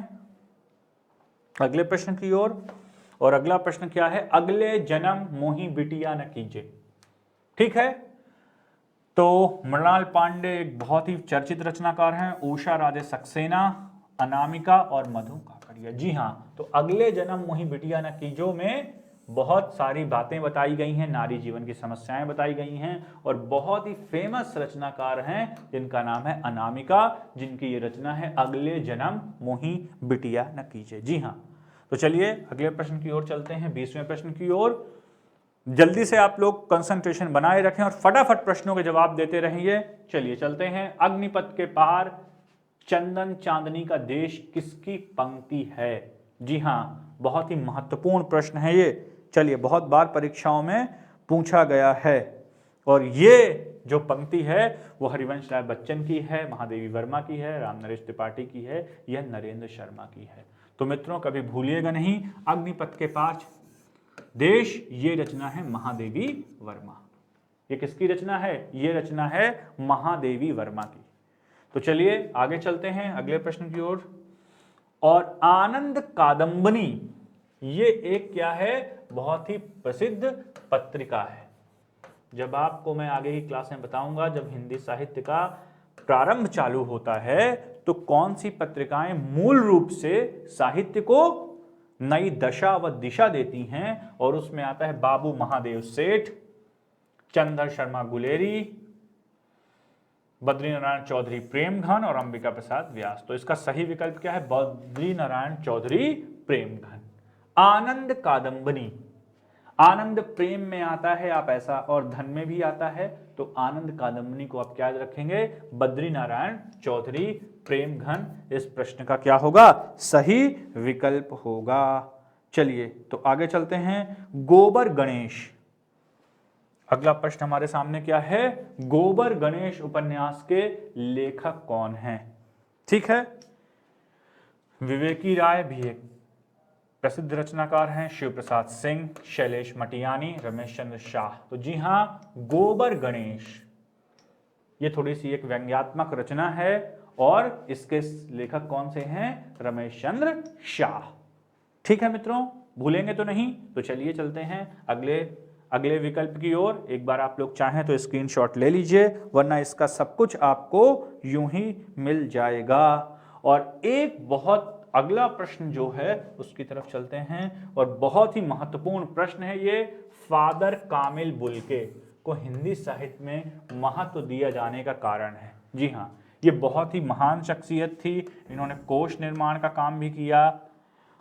A: अगले प्रश्न की ओर। और अगला प्रश्न क्या है? अगले जन्म मोही बिटिया न कीजे। ठीक है, तो मृणाल पांडे एक बहुत ही चर्चित रचनाकार हैं, उषा राजे सक्सेना, अनामिका और मधु काकड़िया। जी हाँ, तो अगले जन्म मोही बिटिया न कीजो में बहुत सारी बातें बताई गई हैं, नारी जीवन की समस्याएं बताई गई हैं, और बहुत ही फेमस रचनाकार हैं जिनका नाम है अनामिका, जिनकी ये रचना है अगले जन्म मोही बिटिया न कीजे। जी हाँ, तो चलिए अगले प्रश्न की ओर चलते हैं, 20वें प्रश्न की ओर। जल्दी से आप लोग कंसंट्रेशन बनाए रखें और फटाफट प्रश्नों के जवाब देते रहिए। चलिए चलते हैं। अग्निपथ के पार चंदन चांदनी का देश किसकी पंक्ति है? जी हाँ, बहुत ही महत्वपूर्ण प्रश्न है ये। चलिए, बहुत बार परीक्षाओं में पूछा गया है, और ये जो पंक्ति है वो हरिवंश राय बच्चन की है, महादेवी वर्मा की है, राम नरेश त्रिपाठी की है, यह नरेंद्र शर्मा की है। तो मित्रों कभी भूलिएगा नहीं, अग्निपथ के पार देश, ये रचना है महादेवी वर्मा। ये किसकी रचना है? ये रचना है महादेवी वर्मा की। तो चलिए आगे चलते हैं अगले प्रश्न की ओर। और आनंद कादंबनी, ये एक क्या है? बहुत ही प्रसिद्ध पत्रिका है। जब आपको मैं आगे की क्लास में बताऊंगा, जब हिंदी साहित्य का प्रारंभ चालू होता है तो कौन सी पत्रिकाएं मूल रूप से साहित्य को नई दशा व दिशा देती हैं, और उसमें आता है बाबू महादेव सेठ, चंद्र शर्मा गुलेरी, बद्रीनारायण चौधरी प्रेमघन और अंबिका प्रसाद व्यास। तो इसका सही विकल्प क्या है? बद्रीनारायण चौधरी प्रेमघन। आनंद कादंबरी, आनंद प्रेम में आता है आप ऐसा, और धन में भी आता है, तो आनंद कादंबरी को आप क्या याद रखेंगे? बद्रीनारायण चौधरी प्रेमघन। इस प्रश्न का क्या होगा? सही विकल्प होगा। चलिए तो आगे चलते हैं। गोबर गणेश, अगला प्रश्न हमारे सामने क्या है? गोबर गणेश उपन्यास के लेखक कौन हैं? ठीक है, विवेकी राय भी एक प्रसिद्ध रचनाकार हैं, शिव प्रसाद सिंह, शैलेश मटियानी, रमेश चंद्र शाह। तो जी हां, गोबर गणेश ये थोड़ी सी एक व्यंग्यात्मक रचना है, और इसके लेखक कौन से हैं? रमेश चंद्र शाह। ठीक है मित्रों, भूलेंगे तो नहीं? तो चलिए चलते हैं अगले विकल्प की ओर। एक बार आप लोग चाहें तो स्क्रीनशॉट ले लीजिए, वरना इसका सब कुछ आपको यूं ही मिल जाएगा। और एक बहुत अगला प्रश्न जो है उसकी तरफ चलते हैं, और बहुत ही महत्वपूर्ण प्रश्न है ये। फादर कामिल बुल्के को हिंदी साहित्य में महत्व दिया जाने का कारण है। जी हाँ, ये बहुत ही महान शख्सियत थी, इन्होंने कोश निर्माण का काम भी किया,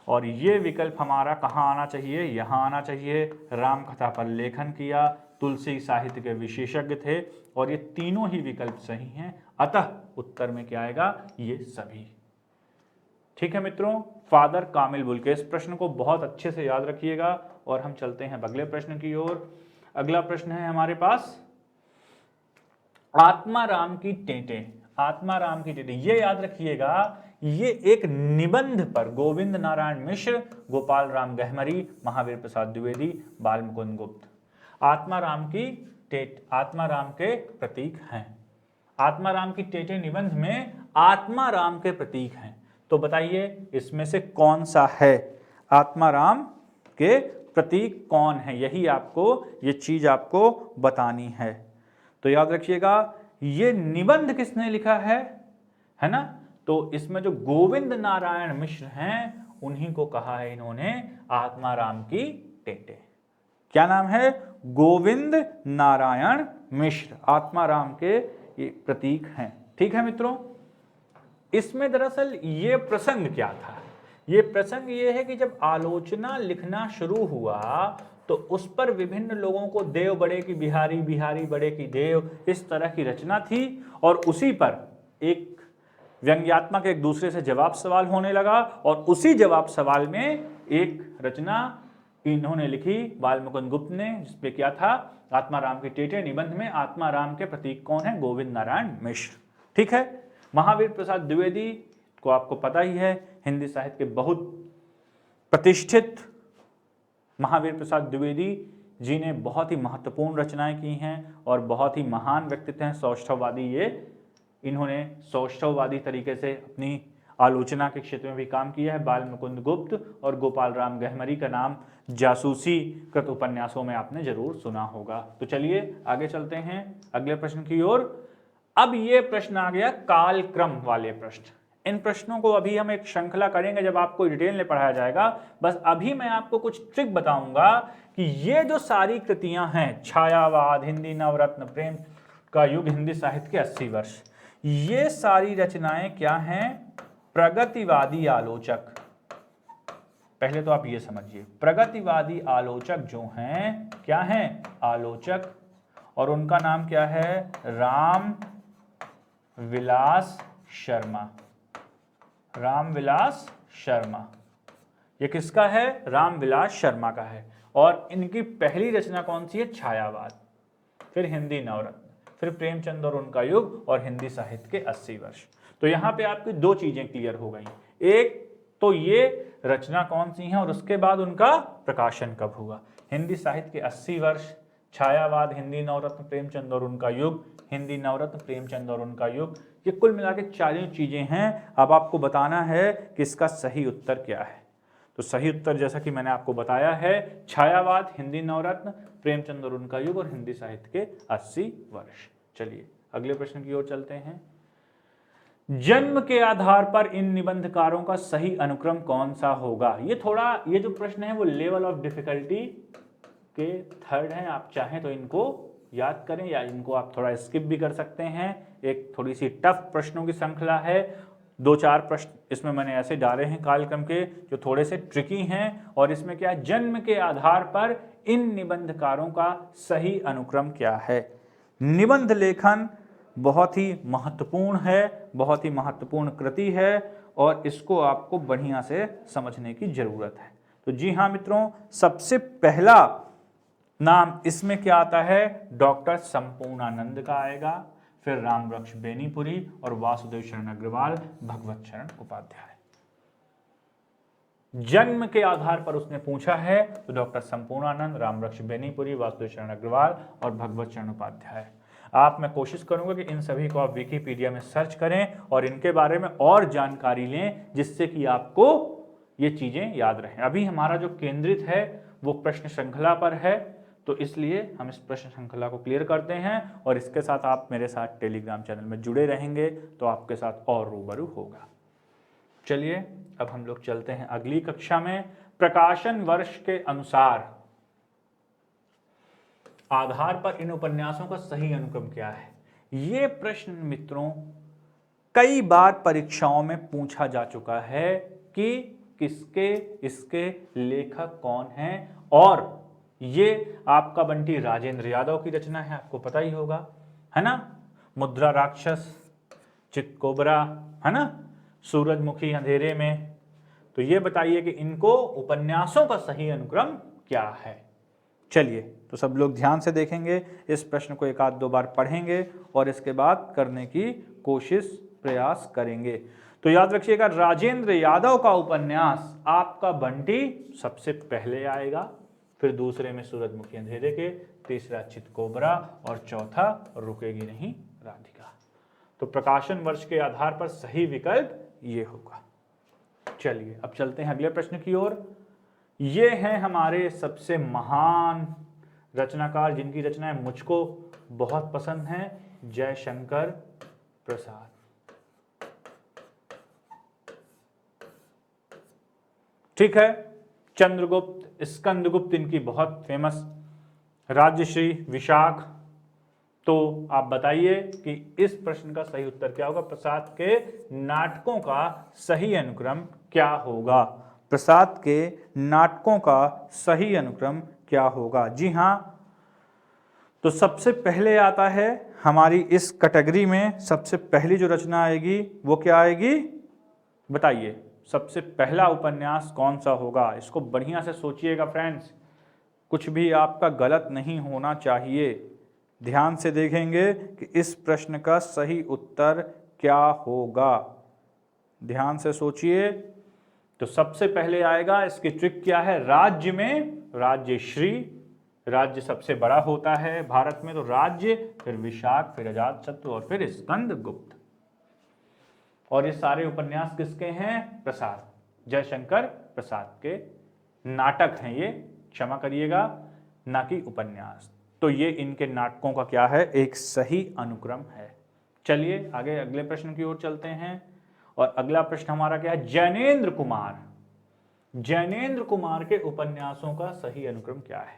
A: और ये विकल्प हमारा कहाँ आना चाहिए? यहाँ आना चाहिए। राम कथा पर लेखन किया, तुलसी साहित्य के विशेषज्ञ थे, और ये तीनों ही विकल्प सही हैं, अतः उत्तर में क्या आएगा? ये सभी। ठीक है मित्रों, फादर कामिल बुल्के, इस प्रश्न को बहुत अच्छे से याद रखिएगा, और हम चलते हैं अगले प्रश्न की ओर। अगला प्रश्न है हमारे पास, आत्माराम की टेटें। आत्माराम की टेटें, ये याद रखिएगा, ये एक निबंध पर गोविंद नारायण मिश्र, गोपाल राम गहमरी, महावीर प्रसाद द्विवेदी, बाल मुकुंद गुप्त। आत्माराम के प्रतीक हैं। आत्माराम की टेटें निबंध में आत्माराम के प्रतीक हैं। तो बताइए इसमें से कौन सा है? आत्माराम के प्रतीक कौन है? यही आपको, ये चीज आपको बतानी है। तो याद रखिएगा, ये निबंध किसने लिखा है ना? तो इसमें जो गोविंद नारायण मिश्र हैं, उन्हीं को कहा है इन्होंने आत्माराम की टेटें। क्या नाम है? गोविंद नारायण मिश्र, आत्माराम के ये प्रतीक हैं। ठीक है मित्रों, इसमें दरअसल ये प्रसंग क्या था? ये प्रसंग ये है कि जब आलोचना लिखना शुरू हुआ, तो उस पर विभिन्न लोगों को देव बड़े की बिहारी, बिहारी बड़े की देव, इस तरह की रचना थी, और उसी पर एक व्यंग्यात्मक एक दूसरे से जवाब सवाल होने लगा, और उसी जवाब सवाल में एक रचना इन्होंने लिखी, बाल मुकुंद गुप्त ने, जिसपे क्या था? आत्माराम की टेटें। निबंध में आत्माराम के प्रतीक कौन है? गोविंद नारायण मिश्र। ठीक है, महावीर प्रसाद द्विवेदी को आपको पता ही है, हिंदी साहित्य के बहुत प्रतिष्ठित महावीर प्रसाद द्विवेदी जी ने बहुत ही महत्वपूर्ण रचनाएं की हैं, और बहुत ही महान व्यक्तित्व हैं, सौष्ठववादी। ये इन्होंने सौष्ठववादी तरीके से अपनी आलोचना के क्षेत्र में भी काम किया है। बाल मुकुंद गुप्त और गोपाल राम गहमरी का नाम जासूसी कृत उपन्यासों में आपने जरूर सुना होगा। तो चलिए आगे चलते हैं अगले प्रश्न की ओर। अब ये प्रश्न आ गया कालक्रम वाले प्रश्न। इन प्रश्नों को अभी हम एक श्रृंखला करेंगे जब आपको डिटेल में पढ़ाया जाएगा। बस अभी मैं आपको कुछ ट्रिक बताऊंगा कि ये जो सारी कृतियां हैं, छायावाद, हिंदी नवरत्न, प्रेम का युग, हिंदी साहित्य के 80 वर्ष, ये सारी रचनाएं क्या हैं? प्रगतिवादी आलोचक। पहले तो आप ये समझिए, प्रगतिवादी आलोचक जो हैं, क्या हैं? आलोचक, और उनका नाम क्या है? राम विलास शर्मा। राम विलास शर्मा, ये किसका है? राम विलास शर्मा का है। और इनकी पहली रचना कौन सी है? छायावाद, फिर हिंदी नवरत्न, फिर प्रेमचंद और उनका युग, और हिंदी साहित्य के 80 वर्ष। तो यहां पे आपकी दो चीजें क्लियर हो गई, एक तो ये रचना कौन सी है, और उसके बाद उनका प्रकाशन कब हुआ। हिंदी साहित्य के 80 वर्ष, छायावाद, हिंदी नवरत्न, प्रेमचंद और उनका युग, हिंदी नवरत्न, प्रेमचंद और उनका युग, ये कुल मिला के 4 चीजें हैं। अब आपको बताना है कि इसका सही उत्तर क्या है। तो सही उत्तर जैसा कि मैंने आपको बताया है, छायावाद, हिंदी नवरत्न, प्रेमचंद और उनका युग, और हिंदी साहित्य के 80 वर्ष। चलिए अगले प्रश्न की ओर चलते हैं। जन्म के आधार पर इन निबंधकारों का सही अनुक्रम कौन सा होगा। ये जो प्रश्न है वो लेवल ऑफ डिफिकल्टी के 3rd है। आप चाहें तो इनको याद करें या इनको आप थोड़ा स्किप भी कर सकते हैं। एक थोड़ी सी टफ प्रश्नों की श्रृंखला है। 2-4 प्रश्न इसमें मैंने ऐसे डाले हैं कालक्रम के जो थोड़े से ट्रिकी हैं। और इसमें क्या है, जन्म के आधार पर इन निबंधकारों का सही अनुक्रम क्या है। निबंध लेखन बहुत ही महत्वपूर्ण है, बहुत ही महत्वपूर्ण कृति है और इसको आपको बढ़िया से समझने की जरूरत है। तो जी हाँ मित्रों, सबसे पहला नाम इसमें क्या आता है, डॉक्टर संपूर्णानंद का आएगा, फिर रामवृक्ष बेनीपुरी और वासुदेव शरण अग्रवाल, भगवत शरण उपाध्याय। जन्म के आधार पर उसने पूछा है तो डॉक्टर संपूर्णानंद, रामवृक्ष बेनीपुरी, वासुदेव शरण अग्रवाल और भगवत शरण उपाध्याय। मैं कोशिश करूंगा कि इन सभी को आप विकिपीडिया में सर्च करें और इनके बारे में और जानकारी लें जिससे कि आपको ये चीजें याद रहें। अभी हमारा जो केंद्रित है वो प्रश्न श्रृंखला पर है, तो इसलिए हम इस प्रश्न श्रृंखला को क्लियर करते हैं और इसके साथ आप मेरे साथ टेलीग्राम चैनल में जुड़े रहेंगे तो आपके साथ और रूबरू होगा। चलिए अब हम लोग चलते हैं अगली कक्षा में। प्रकाशन वर्ष के अनुसार आधार पर इन उपन्यासों का सही अनुक्रम क्या है। ये प्रश्न मित्रों कई बार परीक्षाओं में पूछा जा चुका है कि किसके इसके लेखक कौन हैं, और ये आपका बंटी राजेंद्र यादव की रचना है, आपको पता ही होगा, है ना। मुद्रा राक्षस, चितकोबरा, है ना, सूरजमुखी अंधेरे में। तो ये बताइए कि इनको उपन्यासों का सही अनुक्रम क्या है। चलिए तो सब लोग ध्यान से देखेंगे, इस प्रश्न को 1-2 बार पढ़ेंगे और इसके बाद करने की कोशिश प्रयास करेंगे। तो याद रखिएगा, राजेंद्र यादव का उपन्यास आपका बंटी सबसे पहले आएगा, फिर दूसरे में सूरजमुखी अंधेरे के, तीसरा चितकोबरा और चौथा रुकेगी नहीं राधिका। तो प्रकाशन वर्ष के आधार पर सही विकल्प ये होगा। चलिए अब चलते हैं अगले प्रश्न की ओर। ये हैं हमारे सबसे महान रचनाकार जिनकी रचनाएं मुझको बहुत पसंद हैं, जयशंकर प्रसाद। ठीक है, चंद्रगुप्त, स्कंदगुप्त इनकी बहुत फेमस, राजश्री, विशाख। तो आप बताइए कि इस प्रश्न का सही उत्तर क्या होगा। प्रसाद के नाटकों का सही अनुक्रम क्या होगा। प्रसाद के नाटकों का सही अनुक्रम क्या होगा। जी हां, तो सबसे पहले आता है हमारी इस कैटेगरी में सबसे पहली जो रचना आएगी वो क्या आएगी, बताइए सबसे पहला उपन्यास कौन सा होगा। इसको बढ़िया से सोचिएगा फ्रेंड्स, कुछ भी आपका गलत नहीं होना चाहिए। ध्यान से देखेंगे कि इस प्रश्न का सही उत्तर क्या होगा। ध्यान से सोचिए। तो सबसे पहले आएगा, इसकी ट्रिक क्या है, राज्य में राज्यश्री, राज्य सबसे बड़ा होता है भारत में, तो राज्य, फिर विशाख, फिर अजातशत्रु और फिर स्कंदगुप्त। और ये सारे उपन्यास किसके हैं, प्रसाद, जयशंकर प्रसाद के नाटक हैं ये, क्षमा करिएगा, ना कि उपन्यास। तो ये इनके नाटकों का क्या है, एक सही अनुक्रम है। चलिए आगे अगले प्रश्न की ओर चलते हैं। और अगला प्रश्न हमारा क्या है, जैनेन्द्र कुमार, जैनेन्द्र कुमार के उपन्यासों का सही अनुक्रम क्या है।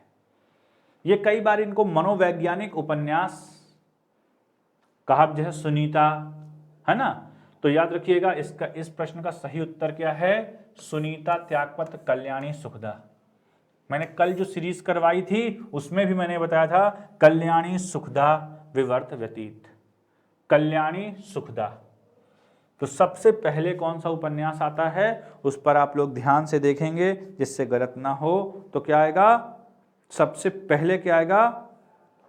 A: ये कई बार इनको मनोवैज्ञानिक उपन्यास कहा, जैसे सुनीता, है ना। तो याद रखिएगा इसका, इस प्रश्न का सही उत्तर क्या है, सुनीता, त्यागपत्र, कल्याणी, सुखदा। मैंने कल जो सीरीज करवाई थी उसमें भी मैंने बताया था कल्याणी, सुखदा, विवर्त, व्यतीत, कल्याणी, सुखदा। तो सबसे पहले कौन सा उपन्यास आता है उस पर आप लोग ध्यान से देखेंगे जिससे गलत ना हो। तो क्या आएगा, सबसे पहले क्या आएगा,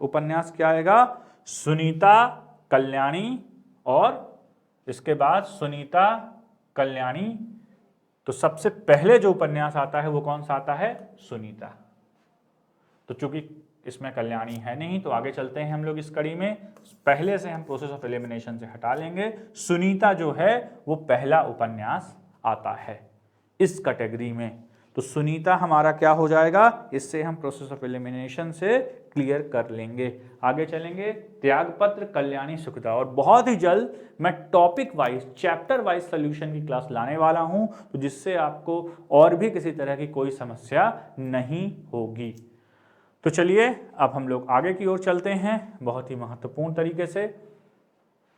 A: उपन्यास क्या आएगा, सुनीता, कल्याणी, और इसके बाद सुनीता, कल्याणी। तो सबसे पहले जो उपन्यास आता है वो कौन सा आता है, सुनीता। तो चूंकि इसमें कल्याणी है नहीं तो आगे चलते हैं हम लोग इस कड़ी में, पहले से हम प्रोसेस ऑफ एलिमिनेशन से हटा लेंगे। सुनीता जो है वो पहला उपन्यास आता है इस कैटेगरी में। तो सुनीता हमारा क्या हो जाएगा, इससे हम प्रोसेस ऑफ एलिमिनेशन से क्लियर कर लेंगे। आगे चलेंगे, त्यागपत्र कल्याणी सुखदा। और बहुत ही जल्द मैं topic wise chapter wise solution की क्लास लाने वाला हूं, तो जिससे आपको और भी किसी तरह की कोई समस्या नहीं होगी। तो चलिए अब हम लोग आगे की ओर चलते हैं। बहुत ही महत्वपूर्ण तरीके से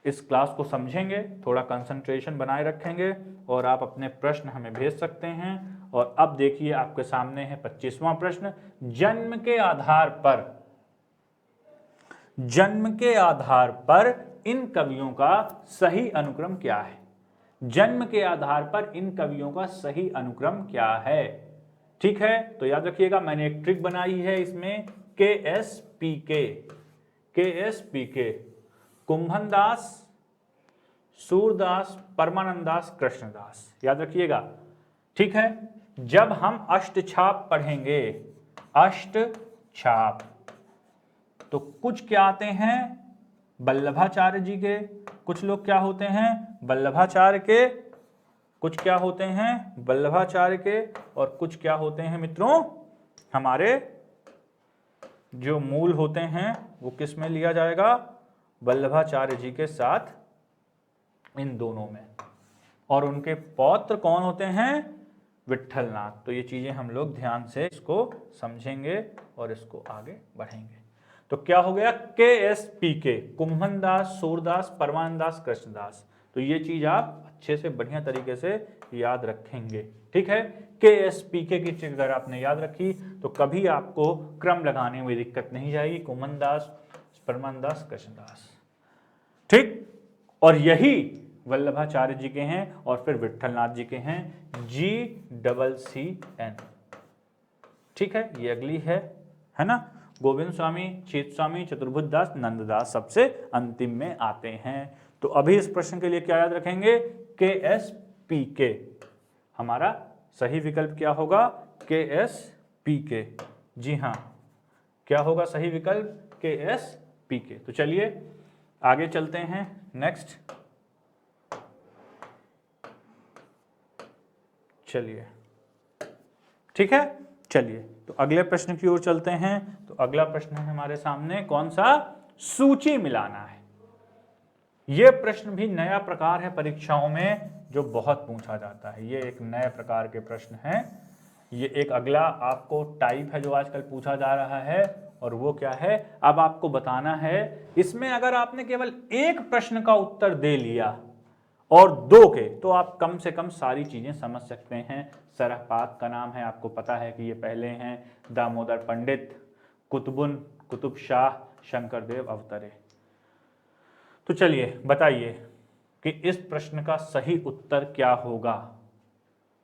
A: इस क्लास को समझेंगे, थोड़ा कंसंट्रेशन बनाए रखेंगे और आप अपने प्रश्न हमें भेज सकते हैं। और अब देखिए आपके सामने है 25वां प्रश्न। जन्म के आधार पर इन कवियों का सही अनुक्रम क्या है? जन्म के आधार पर इन कवियों का सही अनुक्रम क्या है? ठीक है, तो याद रखिएगा मैंने एक ट्रिक बनाई है इसमें, KSPK, कुंभनदास, सूरदास, परमानंदास, कृष्णदास, याद रखिएगा। ठीक है, जब हम अष्टछाप पढ़ेंगे, अष्टछाप, तो कुछ क्या आते हैं वल्लभाचार्य जी के, कुछ लोग क्या होते हैं वल्लभाचार्य के, कुछ क्या होते हैं वल्लभाचार्य के, और कुछ क्या होते हैं मित्रों हमारे जो मूल होते हैं वो किस में लिया जाएगा, वल्लभाचार्य जी के साथ, इन दोनों में। और उनके पौत्र कौन होते हैं, विट्ठलनाथ। तो ये चीजें हम लोग ध्यान से इसको समझेंगे और इसको आगे बढ़ेंगे। तो क्या हो गया, KSPK, कुंभनदास, सूरदास, परमानंदास, कृष्णदास। तो ये चीज आप अच्छे से बढ़िया तरीके से याद रखेंगे। ठीक है, KSPK की ट्रिक अगर आपने याद रखी तो कभी आपको क्रम लगाने में दिक्कत नहीं जाएगी, कुंभनदास, परमानंदास, कृष्णदास। ठीक, और यही वल्लभाचार्य जी के हैं और फिर विट्ठलनाथ जी के हैं, GCCN। ठीक है, ये अगली है ना। गोविंद स्वामी, चेत स्वामी, चतुर्भुज दास, नंददास सबसे अंतिम में आते हैं। तो अभी इस प्रश्न के लिए क्या याद रखेंगे, KSPK। हमारा सही विकल्प क्या होगा, KSPK। जी हाँ, क्या होगा सही विकल्प, KSPK। तो चलिए आगे चलते हैं, नेक्स्ट चलिए। ठीक है, चलिए तो अगले प्रश्न की ओर चलते हैं। तो अगला प्रश्न है हमारे सामने, कौन सा, सूची मिलाना है। यह प्रश्न भी नया प्रकार है परीक्षाओं में जो बहुत पूछा जाता है। ये एक नए प्रकार के प्रश्न है। ये एक अगला आपको टाइप है जो आजकल पूछा जा रहा है, और वो क्या है, अब आपको बताना है। इसमें अगर आपने केवल एक प्रश्न का उत्तर दे लिया और दो के, तो आप कम से कम सारी चीजें समझ सकते हैं। सरहपात का नाम है, आपको पता है कि ये पहले हैं दामोदर पंडित, कुतुब शाह, शंकरदेव अवतरे। तो चलिए बताइए कि इस प्रश्न का सही उत्तर क्या होगा।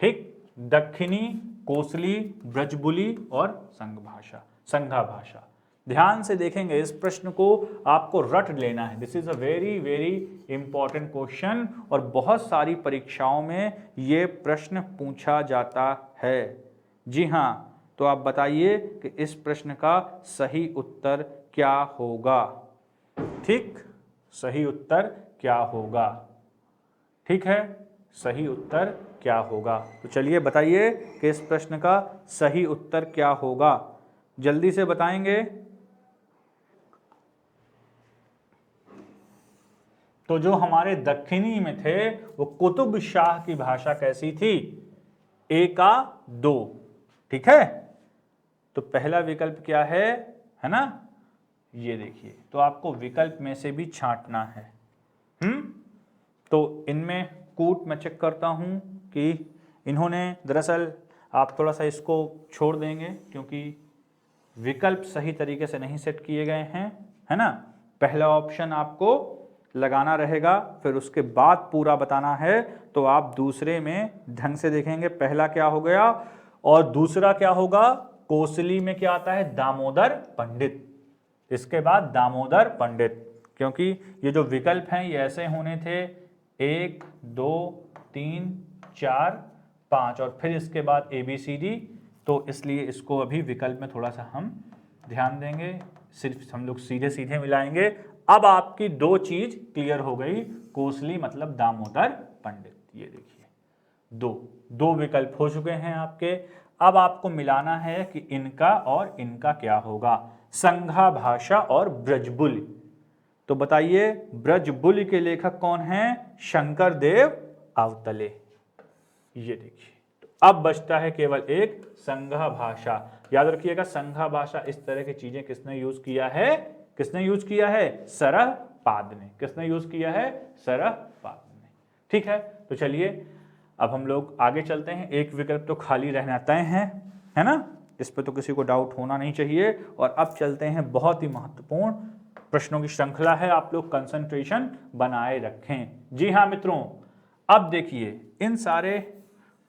A: ठीक, दक्षिणी, कोसली, ब्रजबुली और संघा भाषा। ध्यान से देखेंगे इस प्रश्न को, आपको रट लेना है। This is a very very important question और बहुत सारी परीक्षाओं में ये प्रश्न पूछा जाता है। जी हाँ, तो आप बताइए कि इस प्रश्न का सही उत्तर क्या होगा। ठीक, सही उत्तर क्या होगा। ठीक है, सही उत्तर क्या होगा। तो चलिए बताइए कि इस प्रश्न का सही उत्तर क्या होगा, जल्दी से बताएंगे। तो जो हमारे दक्षिणी में थे वो कुतुब शाह की भाषा कैसी थी, एका दो। ठीक है, तो पहला विकल्प क्या है ना, ये देखिए। तो आपको विकल्प में से भी छांटना है। तो इनमें कूट मैं चेक करता हूं कि इन्होंने, दरअसल आप थोड़ा सा इसको छोड़ देंगे क्योंकि विकल्प सही तरीके से नहीं सेट किए गए हैं, है ना। पहला ऑप्शन आपको लगाना रहेगा, फिर उसके बाद पूरा बताना है। तो आप दूसरे में ढंग से देखेंगे, पहला क्या हो गया और दूसरा क्या होगा। कोसली में क्या आता है, दामोदर पंडित, इसके बाद दामोदर पंडित, क्योंकि ये जो विकल्प हैं ये ऐसे होने थे 1 2 3 4 5 और फिर इसके बाद ABCD। तो इसलिए इसको अभी विकल्प में थोड़ा सा हम ध्यान देंगे, सिर्फ हम लोग सीधे सीधे मिलाएंगे। अब आपकी दो चीज क्लियर हो गई, कोसली मतलब दामोदर पंडित। ये देखिए दो विकल्प हो चुके हैं आपके। अब आपको मिलाना है कि इनका और इनका क्या होगा, संघा भाषा और ब्रजबुल। तो बताइए ब्रजबुल के लेखक कौन हैं? शंकर देव आवतले। ये देखिए, तो अब बचता है केवल एक संघा भाषा। याद रखिएगा संघा भाषा इस तरह की चीजें किसने यूज किया है? किसने यूज किया है? सरहपाद ने। किसने यूज किया है? सरहपाद ने। ठीक है, तो चलिए अब हम लोग आगे चलते हैं। एक विकल्प तो खाली रहना तय है ना, इस पर तो किसी को डाउट होना नहीं चाहिए। और अब चलते हैं, बहुत ही महत्वपूर्ण प्रश्नों की श्रृंखला है, आप लोग कंसंट्रेशन बनाए रखें। जी हाँ मित्रों, अब देखिए इन सारे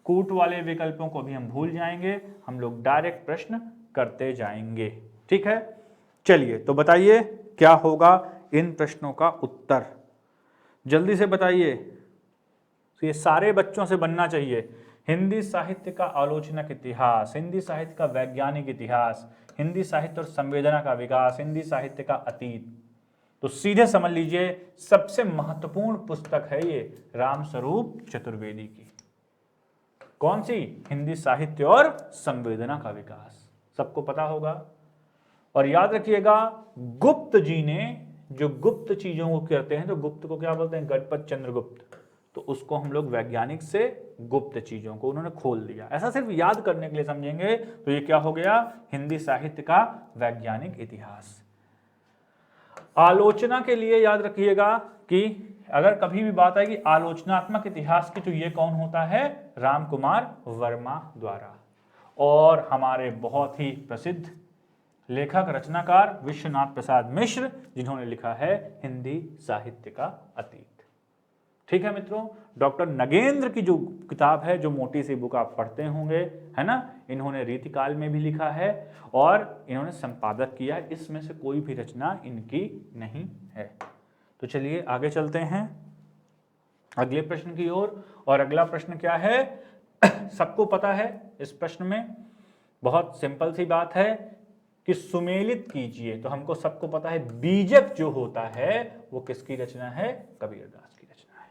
A: कूट वाले विकल्पों को भी हम भूल जाएंगे, हम लोग डायरेक्ट प्रश्न करते जाएंगे। ठीक है, चलिए तो बताइए क्या होगा इन प्रश्नों का उत्तर, जल्दी से बताइए। तो ये सारे बच्चों से बनना चाहिए। हिंदी साहित्य का आलोचनात्मक इतिहास, हिंदी साहित्य का वैज्ञानिक इतिहास, हिंदी साहित्य और संवेदना का विकास, हिंदी साहित्य का अतीत। तो सीधे समझ लीजिए सबसे महत्वपूर्ण पुस्तक है ये रामस्वरूप चतुर्वेदी की। कौन सी? हिंदी साहित्य और संवेदना का विकास, सबको पता होगा। और याद रखिएगा गुप्त जी ने जो गुप्त चीजों को करते हैं, तो गुप्त को क्या बोलते हैं? गणपत चंद्रगुप्त। तो उसको हम लोग वैज्ञानिक से गुप्त चीजों को उन्होंने खोल दिया। ऐसा सिर्फ याद करने के लिए समझेंगे तो ये क्या हो गया? हिंदी साहित्य का वैज्ञानिक इतिहास। आलोचना के लिए याद रखिएगा कि अगर कभी भी बात आएगी आलोचनात्मक इतिहास की, तो ये कौन होता है? रामकुमार वर्मा द्वारा। और हमारे बहुत ही प्रसिद्ध लेखक रचनाकार विश्वनाथ प्रसाद मिश्र, जिन्होंने लिखा है हिंदी साहित्य का अतीत। ठीक है मित्रों, डॉक्टर नगेंद्र की जो किताब है, जो मोटी सी बुक आप पढ़ते होंगे, है ना, इन्होंने रीतिकाल में भी लिखा है और इन्होंने संपादक किया है। इसमें से कोई भी रचना इनकी नहीं है। तो चलिए आगे चलते हैं अगले प्रश्न की ओर। और अगला प्रश्न क्या है? सबको पता है इस प्रश्न में बहुत सिंपल सी बात है कि सुमेलित कीजिए। तो हमको सबको पता है बीजक जो होता है वो किसकी रचना है? कबीरदास की रचना है।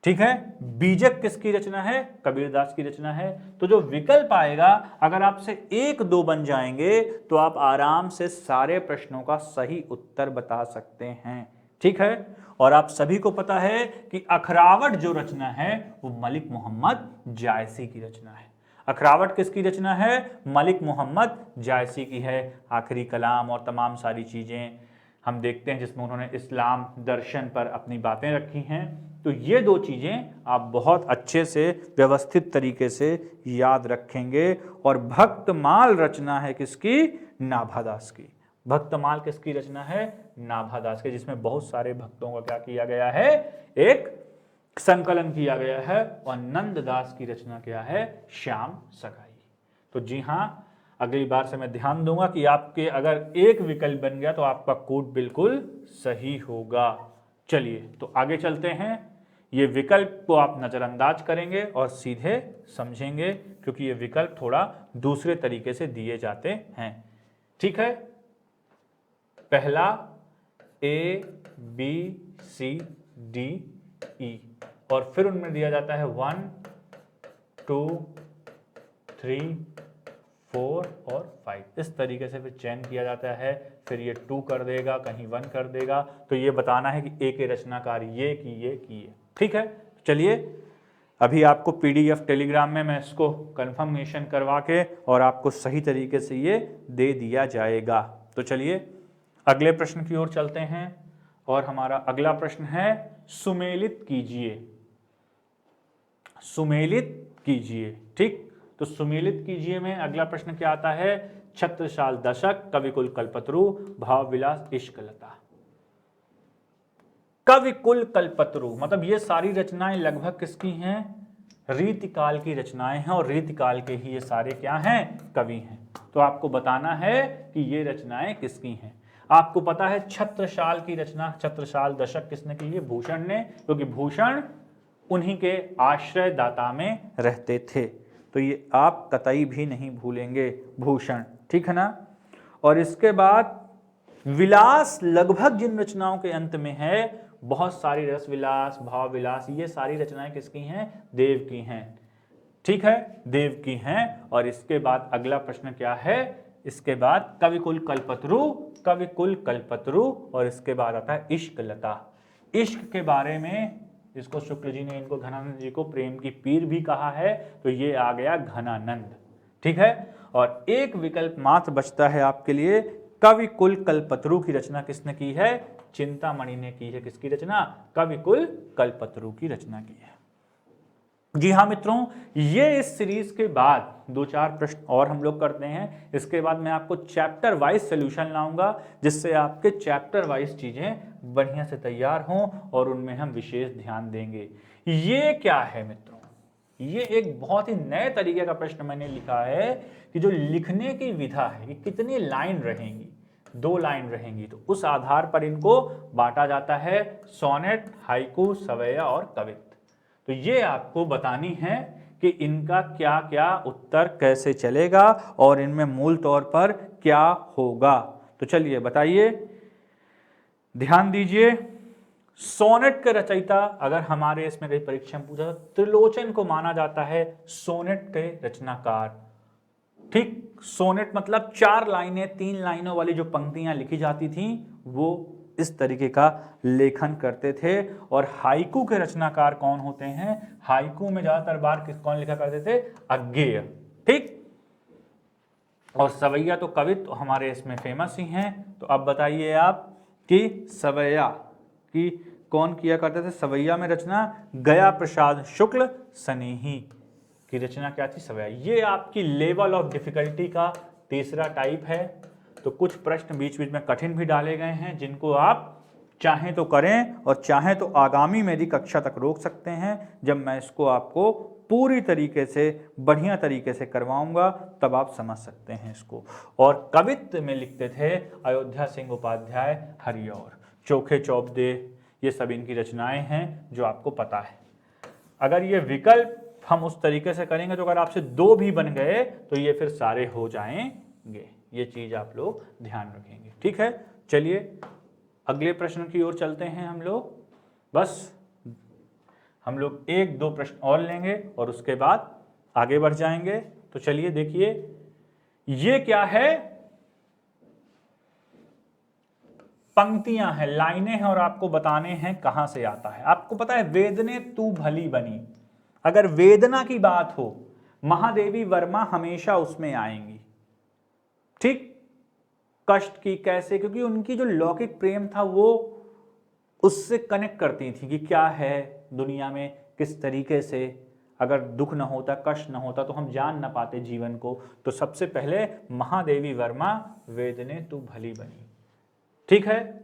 A: ठीक है, बीजक किसकी रचना है? कबीरदास की रचना है। तो जो विकल्प आएगा, अगर आपसे 1-2 बन जाएंगे तो आप आराम से सारे प्रश्नों का सही उत्तर बता सकते हैं। ठीक है, और आप सभी को पता है कि अखरावट जो रचना है वो मलिक मोहम्मद जायसी की रचना है। अखरावट किसकी रचना है? मलिक मोहम्मद जायसी की है। आखिरी कलाम और तमाम सारी चीजें हम देखते हैं जिसमें उन्होंने इस्लाम दर्शन पर अपनी बातें रखी हैं। तो ये 2 चीजें आप बहुत अच्छे से व्यवस्थित तरीके से याद रखेंगे। और भक्तमाल रचना है किसकी? नाभादास की। भक्तमाल किसकी रचना है? नाभादास के, जिसमें बहुत सारे भक्तों का क्या किया गया है? एक संकलन किया गया है। और नंददास की रचना क्या है? श्याम सगाई। तो जी हां, अगली बार से मैं ध्यान दूंगा कि आपके अगर एक विकल्प बन गया तो आपका कोड बिल्कुल सही होगा। चलिए तो आगे चलते हैं। ये विकल्प को आप नजरअंदाज करेंगे और सीधे समझेंगे, क्योंकि ये विकल्प थोड़ा दूसरे तरीके से दिए जाते हैं। ठीक है, पहला A B C D E, और फिर उनमें दिया जाता है 1 2 3 4 और 5। इस तरीके से फिर चयन किया जाता है। फिर ये 2 कर देगा, कहीं 1 कर देगा। तो ये बताना है कि ए के रचनाकार ये की। ठीक है, चलिए अभी आपको PDF टेलीग्राम में मैं इसको कंफर्मेशन करवा के और आपको सही तरीके से ये दे दिया जाएगा। तो चलिए अगले प्रश्न की ओर चलते हैं। और हमारा अगला प्रश्न है सुमेलित कीजिए। सुमेलित कीजिए। ठीक, तो सुमेलित कीजिए में अगला प्रश्न क्या आता है? छत्रसाल दशक, कविकुल कल्पतरु, भाव विलास, इश्कलता। कविकुल कल्पतरु मतलब ये सारी रचनाएं लगभग किसकी हैं? रीतिकाल की रचनाएं हैं। और रीतिकाल के ही ये सारे क्या हैं? कवि हैं। तो आपको बताना है कि ये रचनाएं किसकी हैं। आपको पता है छत्रसाल की रचना, छत्रसाल दशक किसने की है? भूषण ने, क्योंकि भूषण उन्हीं के आश्रय दाता में रहते थे। तो ये आप कतई भी नहीं भूलेंगे, भूषण। ठीक है ना। और इसके बाद विलास लगभग जिन रचनाओं के अंत में है, बहुत सारी रस विलास, भाव विलास, ये सारी रचनाएं किसकी हैं? देव की हैं। ठीक है, देव की हैं। और इसके बाद अगला प्रश्न क्या है, इसके बाद कविकुल कल्पतरु, कविकुल कल्पतरु, और इसके बाद आता है इश्क लता। इश्क के बारे में इसको शुक्ल जी ने इनको घनानंद जी को प्रेम की पीर भी कहा है, तो ये आ गया घनानंद। ठीक है, और एक विकल्प मात्र बचता है आपके लिए, कविकुल कल्पतरु की रचना किसने की है, चिंतामणि ने की है। किसकी रचना, कविकुल कल्पतरु की रचना की है। जी हाँ मित्रों, ये इस सीरीज के बाद 2-4 प्रश्न और हम लोग करते हैं। इसके बाद मैं आपको चैप्टर वाइज सोल्यूशन लाऊंगा, जिससे आपके चैप्टर वाइज चीजें बढ़िया से तैयार हों और उनमें हम विशेष ध्यान देंगे। ये क्या है मित्रों, ये एक बहुत ही नए तरीके का प्रश्न मैंने लिखा है कि जो लिखने की विधा है कि कितनी लाइन रहेंगी, 2 लाइन रहेंगी, तो उस आधार पर इनको बांटा जाता है सोनेट, हाइकू, सवैया और कवित्त। तो ये आपको बतानी है कि इनका क्या क्या उत्तर कैसे चलेगा और इनमें मूल तौर पर क्या होगा। तो चलिए बताइए, ध्यान दीजिए। सोनेट के रचयिता, अगर हमारे इसमें कहीं परीक्षा में पूछा, त्रिलोचन को माना जाता है सोनेट के रचनाकार। ठीक, सोनेट मतलब 4 लाइनें, 3 लाइनों वाली जो पंक्तियां लिखी जाती थी, वो इस तरीके का लेखन करते थे। और हाइकू के रचनाकार कौन होते हैं, हाइकू में ज्यादातर बार कौन लिखा करते थे, अज्ञेय। ठीक, और सवैया तो कवित्त तो हमारे इसमें फेमस ही हैं। तो अब बताइए आप कि सवैया की कौन किया करते थे, सवैया में रचना गया प्रसाद शुक्ल स्नेही की रचना क्या थी, सवैया। ये आपकी लेवल ऑफ डिफिकल्टी का तीसरा टाइप है। तो कुछ प्रश्न बीच बीच में कठिन भी डाले गए हैं, जिनको आप चाहें तो करें और चाहें तो आगामी मेरी कक्षा तक रोक सकते हैं, जब मैं इसको आपको पूरी तरीके से बढ़िया तरीके से करवाऊंगा, तब आप समझ सकते हैं इसको। और कवित्त में लिखते थे अयोध्या सिंह उपाध्याय, हरिऔर, चोखे चौबदे, ये सब इनकी रचनाएं हैं जो आपको पता है। अगर ये विकल्प हम उस तरीके से करेंगे तो अगर आपसे 2 भी बन गए तो ये फिर सारे हो जाएंगे। ये चीज आप लोग ध्यान रखेंगे। ठीक है, चलिए अगले प्रश्न की ओर चलते हैं हम लोग। बस हम लोग 1-2 प्रश्न और लेंगे और उसके बाद आगे बढ़ जाएंगे। तो चलिए देखिए, ये क्या है, पंक्तियां हैं, लाइनें हैं, और आपको बताने हैं कहां से आता है। आपको पता है वेदने तू भली बनी, अगर वेदना की बात हो, महादेवी वर्मा हमेशा उसमें आएंगी। ठीक, कष्ट की कैसे, क्योंकि उनकी जो लौकिक प्रेम था वो उससे कनेक्ट करती थी कि क्या है दुनिया में, किस तरीके से अगर दुख न होता, कष्ट न होता तो हम जान न पाते जीवन को। तो सबसे पहले महादेवी वर्मा, वेदने तू भली बनी। ठीक है,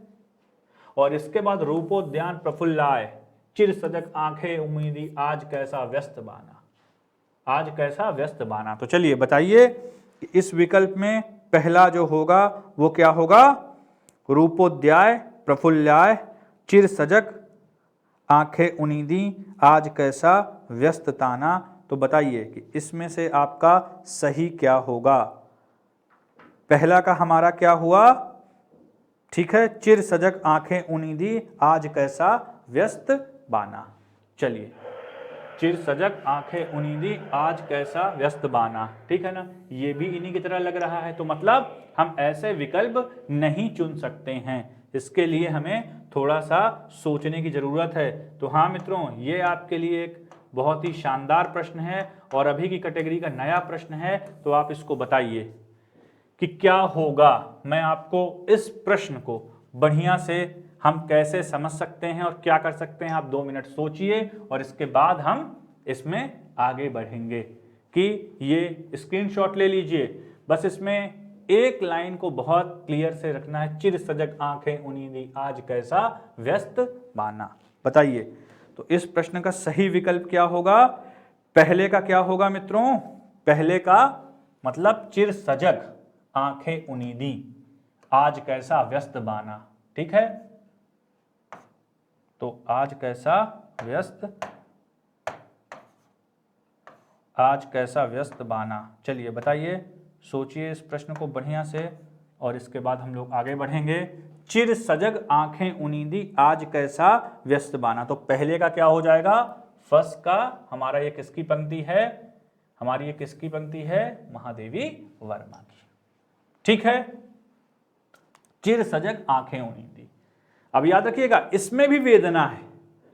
A: और इसके बाद रूपोद्यान प्रफुल्लाय, चिर सजग आंखें उम्मीदी, आज कैसा व्यस्त बाना, आज कैसा व्यस्त बाना। तो चलिए बताइए कि इस विकल्प में पहला जो होगा वो क्या होगा, रूपोद्याय प्रफुल्लाय, चिर सजग आंखें उनीदी, आज कैसा व्यस्त ताना। तो बताइए कि इसमें से आपका सही क्या होगा। पहला का हमारा क्या हुआ, ठीक है, चिर सजग आंखें उनीदी, आज कैसा व्यस्त बाना। चलिए, चिर सजग आंखें उनीदी, आज कैसा व्यस्त बाना, ठीक है ना, ये भी इन्हीं की तरह लग रहा है। तो मतलब हम ऐसे विकल्प नहीं चुन सकते हैं, इसके लिए हमें थोड़ा सा सोचने की जरूरत है। तो हाँ मित्रों, ये आपके लिए एक बहुत ही शानदार प्रश्न है और अभी की कैटेगरी का नया प्रश्न है। तो आप इसको बताइए कि क्या होगा। मैं आपको इस प्रश्न को बढ़िया से हम कैसे समझ सकते हैं और क्या कर सकते हैं, आप 2 मिनट सोचिए और इसके बाद हम इसमें आगे बढ़ेंगे। कि ये स्क्रीनशॉट ले लीजिए, बस इसमें एक लाइन को बहुत क्लियर से रखना है, चिर सजग आंखें उनीदी, आज कैसा व्यस्त बाना। बताइए, तो इस प्रश्न का सही विकल्प क्या होगा। पहले का क्या होगा मित्रों, पहले का मतलब चिर सजग आंखें उनीदी, आज कैसा व्यस्त बाना। ठीक है, तो आज कैसा व्यस्त, आज कैसा व्यस्त बाना। चलिए बताइए, सोचिए इस प्रश्न को बढ़िया से और इसके बाद हम लोग आगे बढ़ेंगे। चिर सजग आंखें उनीदी, आज कैसा व्यस्त बाना। तो पहले का क्या हो जाएगा, फर्स्ट का हमारा ये किसकी पंक्ति है, हमारी ये किसकी पंक्ति है? महादेवी वर्मा की। ठीक है, चिर सजग आंखें उनींदी। अब याद रखिएगा इसमें भी वेदना है,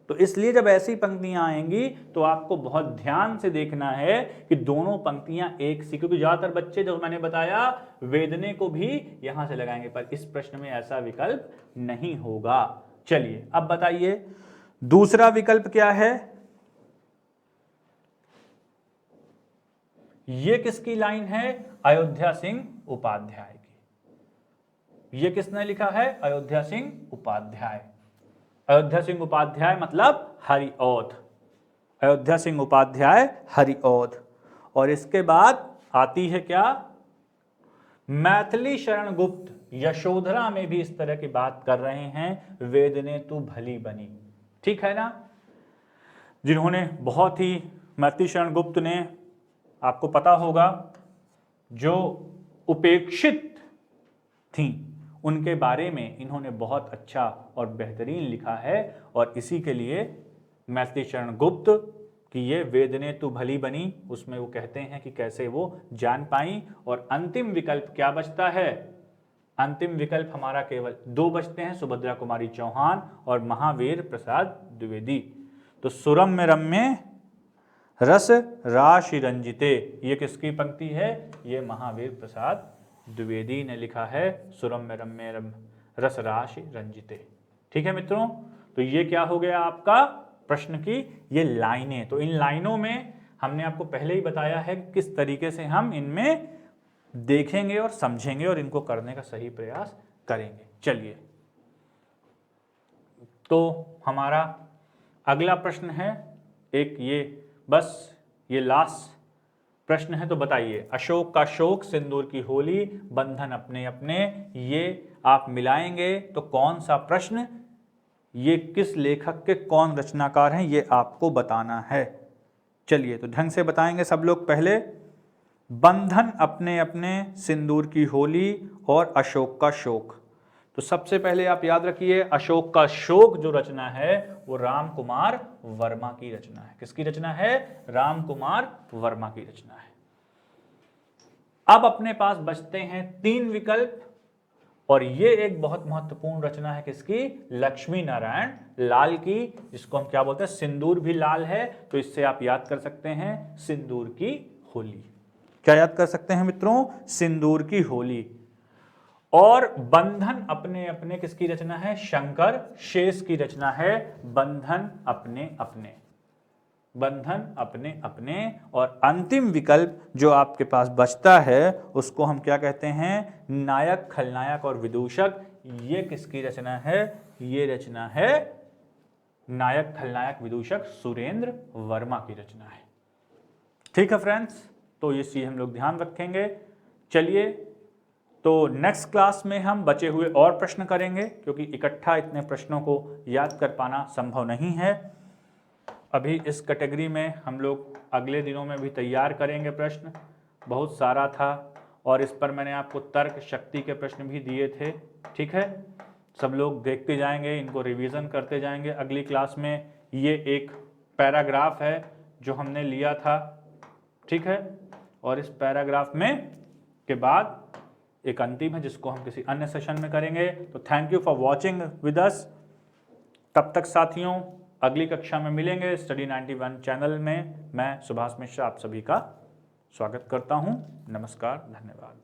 A: तो इसलिए जब ऐसी पंक्तियां आएंगी तो आपको बहुत ध्यान से देखना है कि दोनों पंक्तियां एक सी, क्योंकि ज्यादातर बच्चे जो मैंने बताया वेदने को भी यहां से लगाएंगे, पर इस प्रश्न में ऐसा विकल्प नहीं होगा। चलिए अब बताइए दूसरा विकल्प क्या है? ये किसकी लाइन है? अयोध्या सिंह उपाध्याय की। ये किसने लिखा है? अयोध्या सिंह उपाध्याय। अयोध्या सिंह उपाध्याय मतलब हरिऔध। अयोध्या सिंह उपाध्याय हरिऔध। और इसके बाद आती है क्या? मैथिली शरण गुप्त यशोधरा में भी इस तरह की बात कर रहे हैं, वेदने तू भली बनी। ठीक है ना, जिन्होंने बहुत ही, मैथिली शरण गुप्त ने, आपको पता होगा, जो उपेक्षित थी उनके बारे में इन्होंने बहुत अच्छा और बेहतरीन लिखा है। और इसी के लिए मैथिली शरण गुप्त कि ये वेदने तू भली बनी, उसमें वो कहते हैं कि कैसे वो जान पाई। और अंतिम विकल्प क्या बचता है? अंतिम विकल्प हमारा केवल दो बचते हैं, सुभद्रा कुमारी चौहान और महावीर प्रसाद द्विवेदी। तो सुरम्य रम्य रस राशि रंजिते, ये किसकी पंक्ति है? ये महावीर प्रसाद द्विवेदी ने लिखा है, सुरम्य रम्य रस राशि रंजिते। ठीक है मित्रों, तो ये क्या हो गया आपका प्रश्न की ये लाइनें। तो इन लाइनों में हमने आपको पहले ही बताया है कि किस तरीके से हम इनमें देखेंगे और समझेंगे और इनको करने का सही प्रयास करेंगे। चलिए, तो हमारा अगला प्रश्न है एक, ये बस ये लास्ट प्रश्न है। तो बताइए, अशोक का शोक सिंदूर की होली, बंधन अपने अपने, ये आप मिलाएंगे तो कौन सा प्रश्न, ये किस लेखक के कौन रचनाकार हैं, ये आपको बताना है। चलिए, तो ढंग से बताएंगे सब लोग। पहले बंधन अपने अपने, सिंदूर की होली और अशोक का शोक। तो सबसे पहले आप याद रखिए, अशोक का शोक जो रचना है वो राम कुमार वर्मा की रचना है। किसकी रचना है? राम कुमार वर्मा की रचना है। अब अपने पास बचते हैं 3 विकल्प, और ये एक बहुत महत्वपूर्ण रचना है किसकी? लक्ष्मी नारायण लाल की, जिसको हम क्या बोलते हैं? सिंदूर भी लाल है, तो इससे आप याद कर सकते हैं सिंदूर की होली। क्या याद कर सकते हैं मित्रों? सिंदूर की होली। और बंधन अपने अपने किसकी रचना है? शंकर शेष की रचना है, बंधन अपने अपने, बंधन अपने अपने। और अंतिम विकल्प जो आपके पास बचता है उसको हम क्या कहते हैं? नायक खलनायक और विदूषक। ये किसकी रचना है? ये रचना है नायक खलनायक विदूषक सुरेंद्र वर्मा की रचना है। ठीक है फ्रेंड्स, तो ये चीज हम लोग ध्यान रखेंगे। चलिए, तो नेक्स्ट क्लास में हम बचे हुए और प्रश्न करेंगे, क्योंकि इकट्ठा इतने प्रश्नों को याद कर पाना संभव नहीं है। अभी इस कैटेगरी में हम लोग अगले दिनों में भी तैयार करेंगे प्रश्न, बहुत सारा था, और इस पर मैंने आपको तर्क शक्ति के प्रश्न भी दिए थे। ठीक है, सब लोग देखते जाएंगे, इनको रिवीजन करते जाएंगे। अगली क्लास में ये एक पैराग्राफ है जो हमने लिया था, ठीक है, और इस पैराग्राफ में के बाद एक अंतिम है जिसको हम किसी अन्य सेशन में करेंगे। तो thank you for watching with us. तब तक साथियों, अगली कक्षा में मिलेंगे स्टडी 91 चैनल में। मैं सुभाष मिश्रा आप सभी का स्वागत करता हूं। नमस्कार, धन्यवाद।